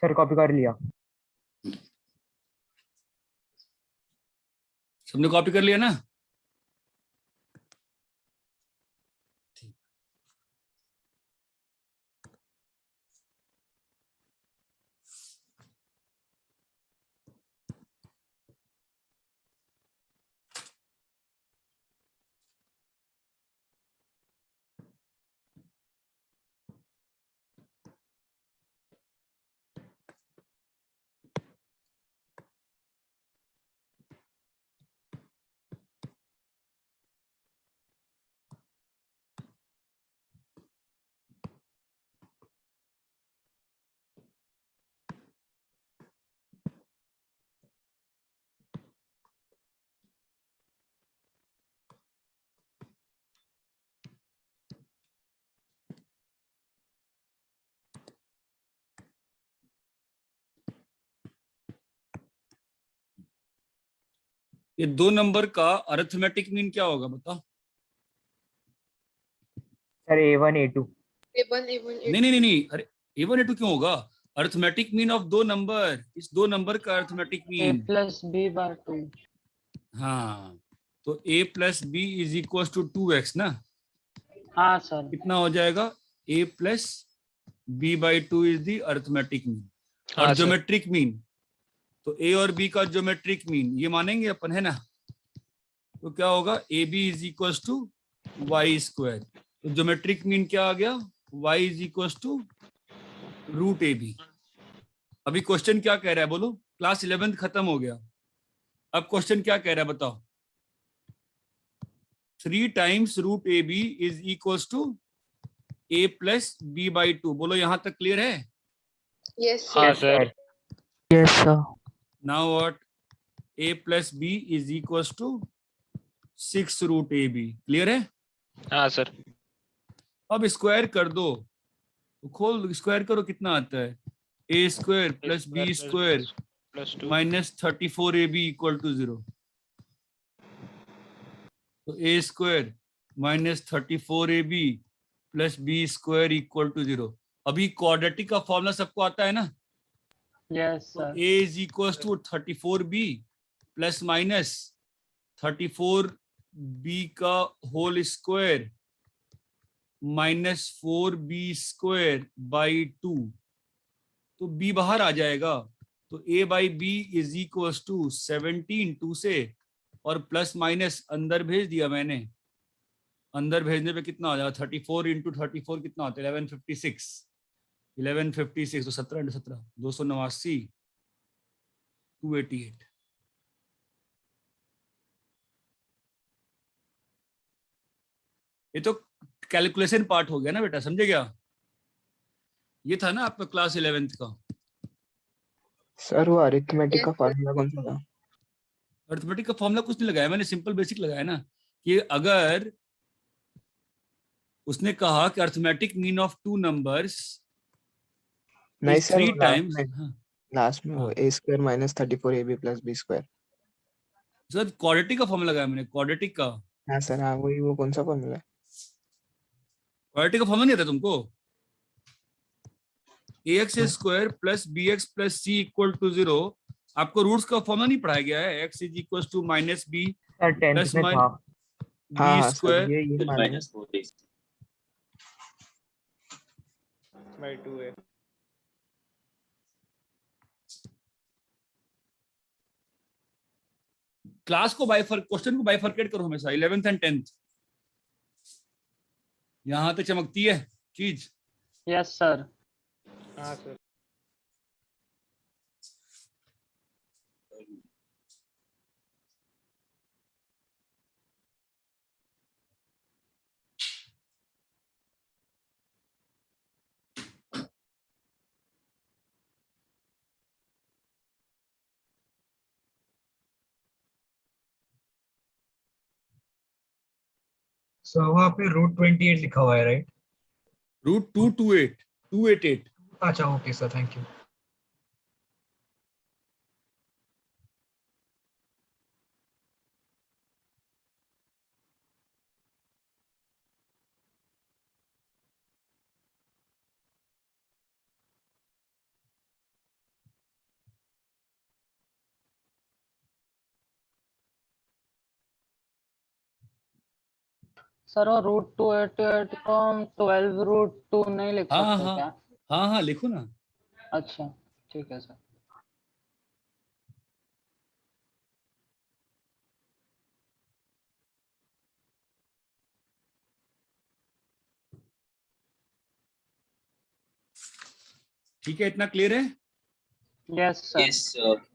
Sir, copy कर लिया.
सबने कॉपी कर लिया ना? ये 2 नंबर का अरिथमेटिक मीन क्या होगा बताओ?
Sir, A1, A2.
A1, A1,
नहीं, अरे A1 A2 क्यों होगा? अरिथमेटिक मीन ऑफ 2 नंबर, इस 2 नंबर का arithmetic
A
mean.
plus B by 2.
हाँ, तो A plus B is equal to 2x ना,
हाँ सर.
कितना हो जाएगा, A plus B by 2 is the arithmetic mean. और
हाँ, सर।
ज्योमेट्रिक मीन, तो A और B का ज्योमेट्रिक मीन ये मानेंगे अपन, है ना? तो क्या होगा, A B is equal to y square. तो ज्योमेट्रिक मीन क्या आ गया, y is equal to root A B. अभी क्वेश्चन क्या कह रहा है बोलो, क्लास 11th खत्म हो गया, अब क्वेश्चन क्या कह रहा है बताओ, 3 times root A B is equal to a plus B by 2। बोलो यहां तक क्लियर है?
yes,
हाँ,
sir.
Sir.
Yes, sir.
Now what, a plus B is equal to 6 root A B. Clear है?
हाँ, सर.
अब स्क्वायर कर दो, तो खोल स्क्वायर करो, कितना आता है? A square plus B square minus 34ab equal to 0। तो A square minus 34ab plus B square equal to 0। अभी क्वाड्रेटिक का फॉर्मूला सबको आता है ना?
यस
तो
sir.
a is equal to 34b plus minus 34b का whole square minus 4b square by 2। तो b बाहर आ जाएगा, तो a by B is equal to 17 2 से, और प्लस माइनस अंदर भेज दिया मैंने। अंदर भेजने पे कितना आ जाएगा? 34 इंटू 34 कितना होता है? 1156। 1156 तो 17 इंटू 17 289 288। ये तो कैलकुलेशन पार्ट हो गया ना बेटा, समझे क्या? ये था ना आपका क्लास 11th का।
सर वो अरिथमेटिक
Yes,
का
sir.
फार्मूला कौन सा था?
अरिथमेटिक का फॉर्मूला कुछ नहीं लगाया मैंने, सिंपल बेसिक लगाया ना, कि अगर उसने कहा कि arithmetic mean of two numbers
नहीं
इज
सर,
3
वो लास्ट
टाइम्स।
में लास्ट में वो
हाँ।
A square minus 34ab plus B square.
Sir quadratic का फॉर्मूला लगाया मैंने, क्वाड्रेटिक का।
हाँ सर, हाँ वही, वो कौन सा फॉर्मूला है?
क्वाड्रेटिक का फॉर्मूला नहीं आता तुमको? ax square plus bx plus c equal to 0। आपको रूट्स का फॉर्मूला नहीं पढ़ाया गया है? x is equal to minus B
sir 10th
plus
में था।
हाँ
बी
हाँ सर,
स्क्वायर
ये मान लो।
Minus 4
by 2a।
क्लास को क्वेश्चन को बाइफर्केट करो हमेशा, 11th एंड 10th। यहां तक चमकती है चीज।
Yes sir.
हाँ सर।
सो वहाँ पे रूट 28 लिखा हुआ है, राइट?
रूट 288।
अच्छा, okay sir, thank you.
Sir वो रूट 288 को हम 12 रूट 2 नहीं लिख
हाँ
सकते
हाँ
क्या?
हाँ हाँ लिखो ना।
अच्छा ठीक है सर।
ठीक है, इतना क्लियर है?
Yes sir.
Yes sir.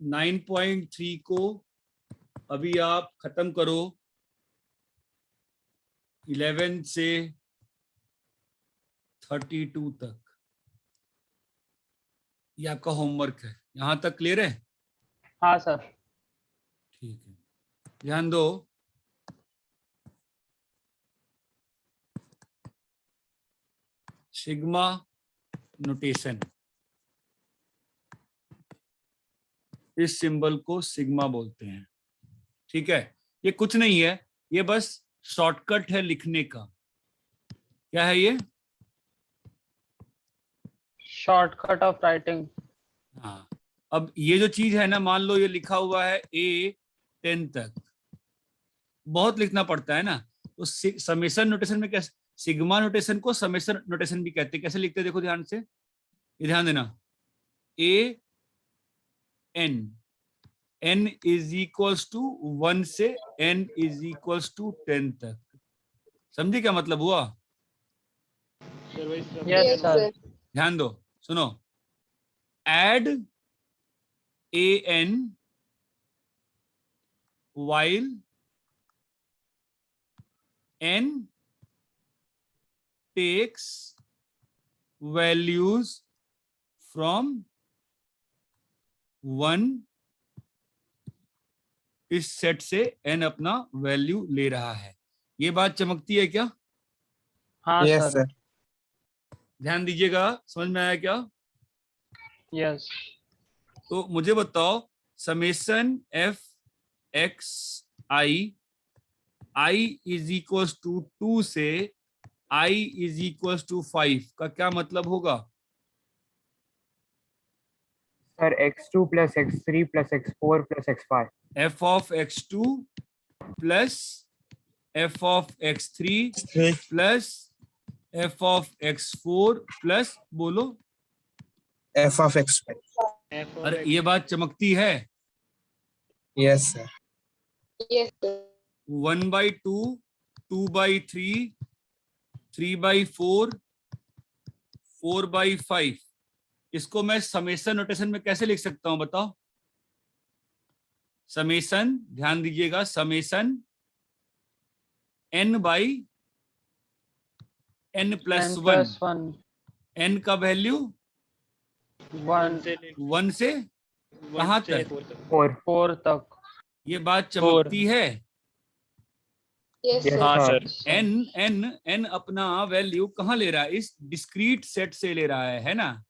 9.3 को अभी आप खत्म करो 11 से 32 तक। ये आपका होमवर्क है, यहां तक क्लियर है?
हाँ सर।
ठीक है, ध्यान दो। सिग्मा नोटेशन, इस सिंबल को सिग्मा बोलते हैं। ठीक है, ये कुछ नहीं है, ये बस शॉर्टकट है लिखने का। क्या है ये?
Shortcut of writing.
हाँ, अब ये जो चीज है ना, मान लो ये लिखा हुआ है A 10 तक, बहुत लिखना पड़ता है ना, तो समेशन नोटेशन में कैसे, सिग्मा नोटेशन को समेशन नोटेशन भी कहते हैं। कैसे लिखते हैं देखो ध्यान से, ये ध्यान देना। A N, N is equals to 1 से N इज इक्वल्स टू 10 तक। समझे क्या मतलब हुआ?
Yes
Yes,
sir.
sir.
ध्यान दो, सुनो। add an while n takes values from 1 इस सेट से n अपना वैल्यू ले रहा है। ये बात चमकती है क्या?
हाँ
यस
सर।
ध्यान दीजिएगा, समझ में आया क्या?
यस।
तो मुझे बताओ, summation f x i is equal to 2 से i इज इक्वल टू 5 का क्या मतलब होगा?
Sir x2 plus x3 plus x4 plus x5.
f of x2 plus f of x3 plus f of x4 plus बोलो
F of x.
अरे ये बात चमकती है।
Yes sir.
Yes, sir.
1/2, 2/3, 3/4, 4/5, इसको मैं समेशन नोटेशन में कैसे लिख सकता हूं बताओ? समेशन, ध्यान दीजिएगा, summation n by n plus
n
one,
plus 1
n का वैल्यू
1
1 से कहां तक?
4 तक।
ये बात चमकती है।
Yes,
Yes,
sir.
sir.
n अपना वैल्यू कहाँ ले रहा है? इस डिस्क्रीट सेट से ले रहा है ना?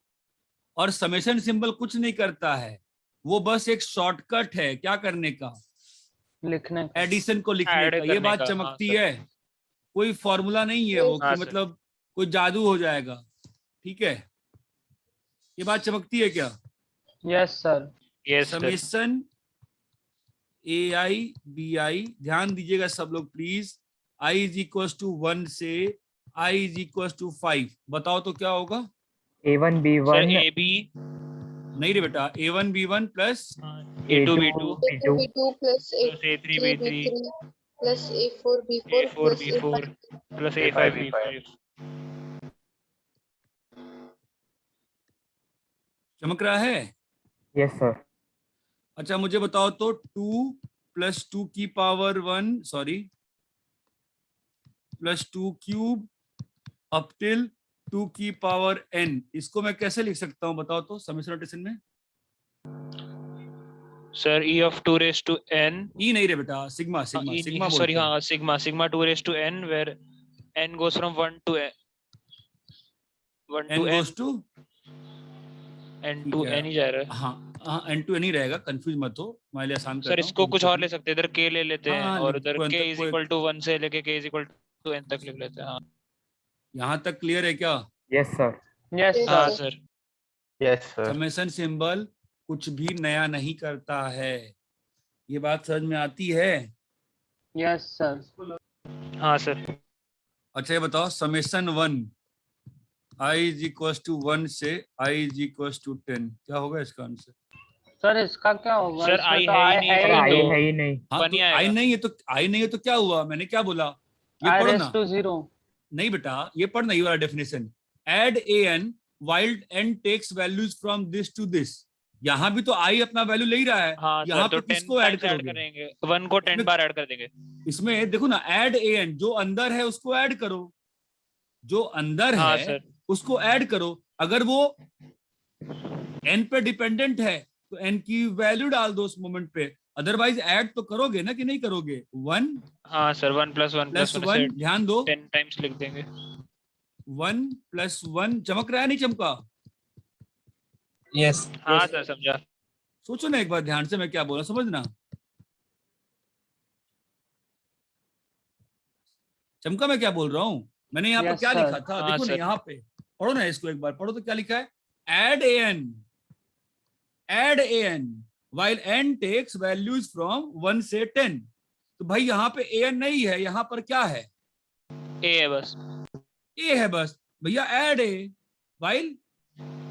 और समेशन सिंबल कुछ नहीं करता है, वो बस एक शॉर्टकट है क्या करने का?
लिखने का।
एडिशन को लिखने का। ये बात चमकती है, कोई फॉर्मूला नहीं है वो कि मतलब कोई जादू हो जाएगा। ठीक है, ये बात चमकती है क्या?
Yes sir.
Summation AI BI, ध्यान दीजिएगा सब लोग please. I is equal to 1 से I इज इक्वल टू 5, बताओ तो क्या होगा?
A1 B1
नहीं रे बेटा, A1 B1 plus
A2 B2
A2 B2 plus A3 B3 plus A4 B4 plus A5
plus A5 B5.
चमक रहा है?
Yes, sir.
अच्छा मुझे बताओ तो 2 प्लस 2 की power 1 sorry plus 2 cube up till 2 की पावर n, इसको मैं कैसे लिख सकता हूं बताओ तो समेशन नोटेशन में?
Sir, E of 2 raised to n.
ई नहीं रे बेटा, सिग्मा सिग्मा सिग्मा
Sorry,
बोलते हैं।
हाँ, sigma 2 raised to n, where n goes from 1 to n. 1
n
to n,
goes to
n
ठीक
to
है।
n ही जा रहा है।
हाँ हाँ, n to n ही रहेगा, कंफ्यूज मत हो, मैं लिए आसान कर
सर
रहा हूँ।
इसको कुछ और ले सकते हैं, इधर k ले लेते हैं
हाँ,
और उधर
कोई
k
अंतर-
is
कोई-
equal to 1 से लेके k is equal to n तक लिख लेते हैं। हाँ
यहाँ तक क्लियर है क्या?
Yes, sir.
यस
हाँ
sir.
Sir.
Yes sir.
Summation symbol कुछ भी नया नहीं करता है, ये बात समझ में आती है?
Yes sir.
हाँ सर।
अच्छा ये बताओ, summation 1 I is equal to 1 से I इज इक्वल टू 10, क्या होगा इसका आंसर?
सर इसका क्या होगा?
सर,
इसमें
I
तो
है ही
I
नहीं,
है
सर
ही
I
नहीं।
है ही नहीं.
हाँ
वन
तो
ही
I
आएगा।
नहीं है तो I नहीं है तो क्या हुआ? मैंने क्या बोला? ये
I
पढ़ो
raised
ना।
to 0।
नहीं बेटा, ये पढ़ना, ये वाला definition, add an while n takes values from this to this, यहाँ भी तो I अपना वैल्यू ले ही रहा है।
हाँ
यहाँ
सर, तो
पे
10
किसको ऐड
टाइम्स ऐड
करोगे?
करेंगे, 1 को 10
इसमें-
बार ऐड कर देंगे।
इसमें देखो ना, एड an, जो अंदर है उसको ऐड करो, जो अंदर
हाँ
है
सर।
उसको ऐड करो। अगर वो n पे डिपेंडेंट है तो n की वैल्यू डाल दो उस मोमेंट पे, अदरवाइज ऐड तो करोगे ना कि नहीं करोगे? 1
हाँ सर, 1 + 1
प्लस
+ 1
1,
से
ध्यान दो,
10 टाइम्स लिख देंगे।
1 + 1 चमक रहा है नहीं चमका?
यस।
हाँ सर, समझा।
सोचो ना एक बार ध्यान से, मैं क्या बोल रहा हूं समझना। चमका मैं क्या बोल रहा हूं? मैंने यहाँ पर
Yes,
क्या
sir.
लिखा था
हाँ,
देखो ना,
sir.
यहाँ पे पढ़ो ना इसको एक बार, पढ़ो तो क्या लिखा है? add an while n takes values from 1 से 10, तो भाई यहाँ पे an नहीं है, यहाँ पर क्या है?
A है बस।
a है बस भैया, add a while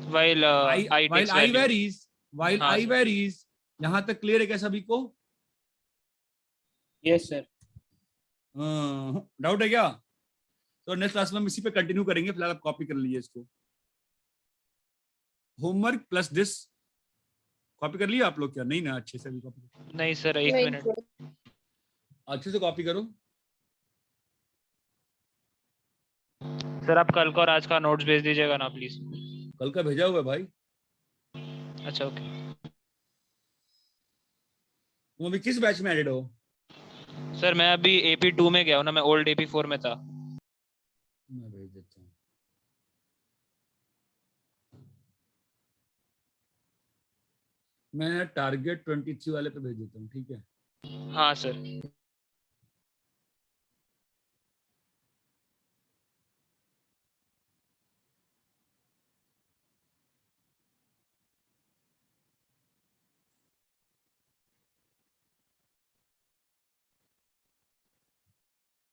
While I takes value.
varies, while
हाँ,
I
sir.
varies, यहाँ तक क्लियर है क्या सभी को?
Yes sir.
डाउट है क्या? तो नेक्स्ट क्लास में हम इसी पे कंटिन्यू करेंगे, फिलहाल आप कॉपी कर लीजिए इसको। होमवर्क प्लस दिस कॉपी कर लिया आप लोग क्या? नहीं ना, अच्छे से भी कॉपी,
नहीं सर, 1
नहीं,
मिनट।
sir.
अच्छे से कॉपी करो।
सर आप कल का और आज का नोट्स भेज दीजिएगा ना प्लीज।
कल का भेजा हुआ है भाई।
अच्छा ओके।
तुम अभी किस बैच में एडेड हो?
सर मैं अभी AP2 में गया हूँ ना, मैं ओल्ड AP4 में था।
मैं भेज देता हूँ। मैं टारगेट 23 वाले पे भेज देता हूँ, ठीक है?
हाँ सर।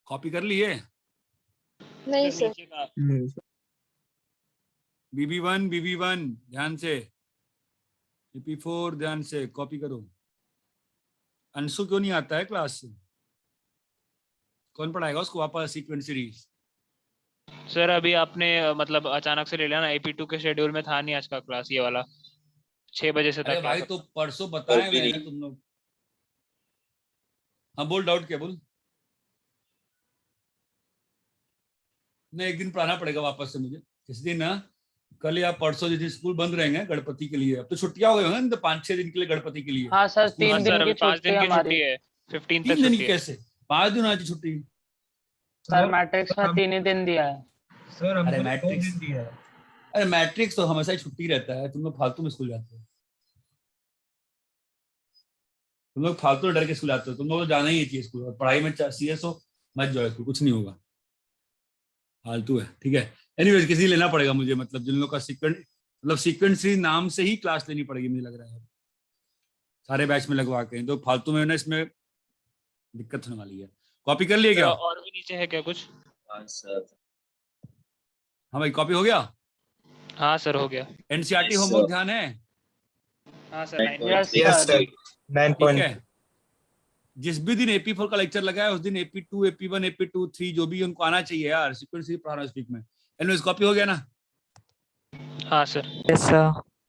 कॉपी कर लिए?
नहीं
सर
सर।
नीचे का
BB1 ध्यान से, AP4 ध्यान से, कॉपी करो। अंशु क्यों नहीं आता है क्लास से? कौन पढ़ाएगा उसको वापस सीक्वेंस सीरीज?
सर अभी आपने मतलब अचानक से ले लिया ना, AP2 के शेड्यूल में था नहीं आज का क्लास, ये वाला 6 बजे से था
अरे भाई
क्लास।
तो परसों बताया मैंने तुम लोग। हाँ बोल, डाउट क्या बोल? नहीं, एक दिन पढ़ाना पड़ेगा वापस से मुझे किस दिन ना, कल या परसों जिस दिन स्कूल बंद रहेंगे गणपति के लिए। अब तो छुट्टियां हो गई होंगी तो 5-6 दिन के लिए गणपति के लिए।
हाँ सर,
स्कूल
3
हाँ
बंद
सर
दिन
है।
अभी
की
5
छुट्टी
दिन
है
की
हमारी।
छुट्टी है, 15 तक
3 दिन की
छुट्टी है।
कैसे? 5 दिन आज छुट्टी।
सर मैट्रिक्स में 3 ही दिन दिया है।
सर अरे मैट्रिक्स दिया है। अरे मैट्रिक्स तो हमेशा ही छुट्टी रहता है, तुम लोग फालतू में स्कूल जाते हो। तुम लोग फालतू डर के स्कूल जाते हो, तुम लोग को जाना ही चाहिए स्कूल। और पढ़ाई में सीरियस हो मत जाओ स्कूल, कुछ नहीं होगा, फालतू है, ठीक है? एनीवेज किसी लेना पड़ेगा मुझे, मतलब जिन लोगों का सीक्वेंस, मतलब सीक्वेंस सीरीज नाम से ही क्लास लेनी पड़ेगी मुझे लग रहा है, सारे बैच में लगवा के। तो फालतू में ना इसमें दिक्कत होने वाली है। कॉपी कर लिए क्या?
और भी नीचे है क्या कुछ?
हाँ सर।
हाँ भाई, कॉपी हो गया?
हाँ सर हो गया।
NCERT
Yes,
homework
sir.
ध्यान है?
हाँ sir 9
yes
Yes,
sir.
sir. 9
ठीक है। जिस भी दिन AP4 का लेक्चर लगा है उस दिन AP2 AP1 AP2 3 जो भी उनको आना चाहिए यार, सीक्वेंस ही पढ़ाना इस वीक में। एनीवेज कॉपी हो गया ना?
हाँ सर।
Yes, sir.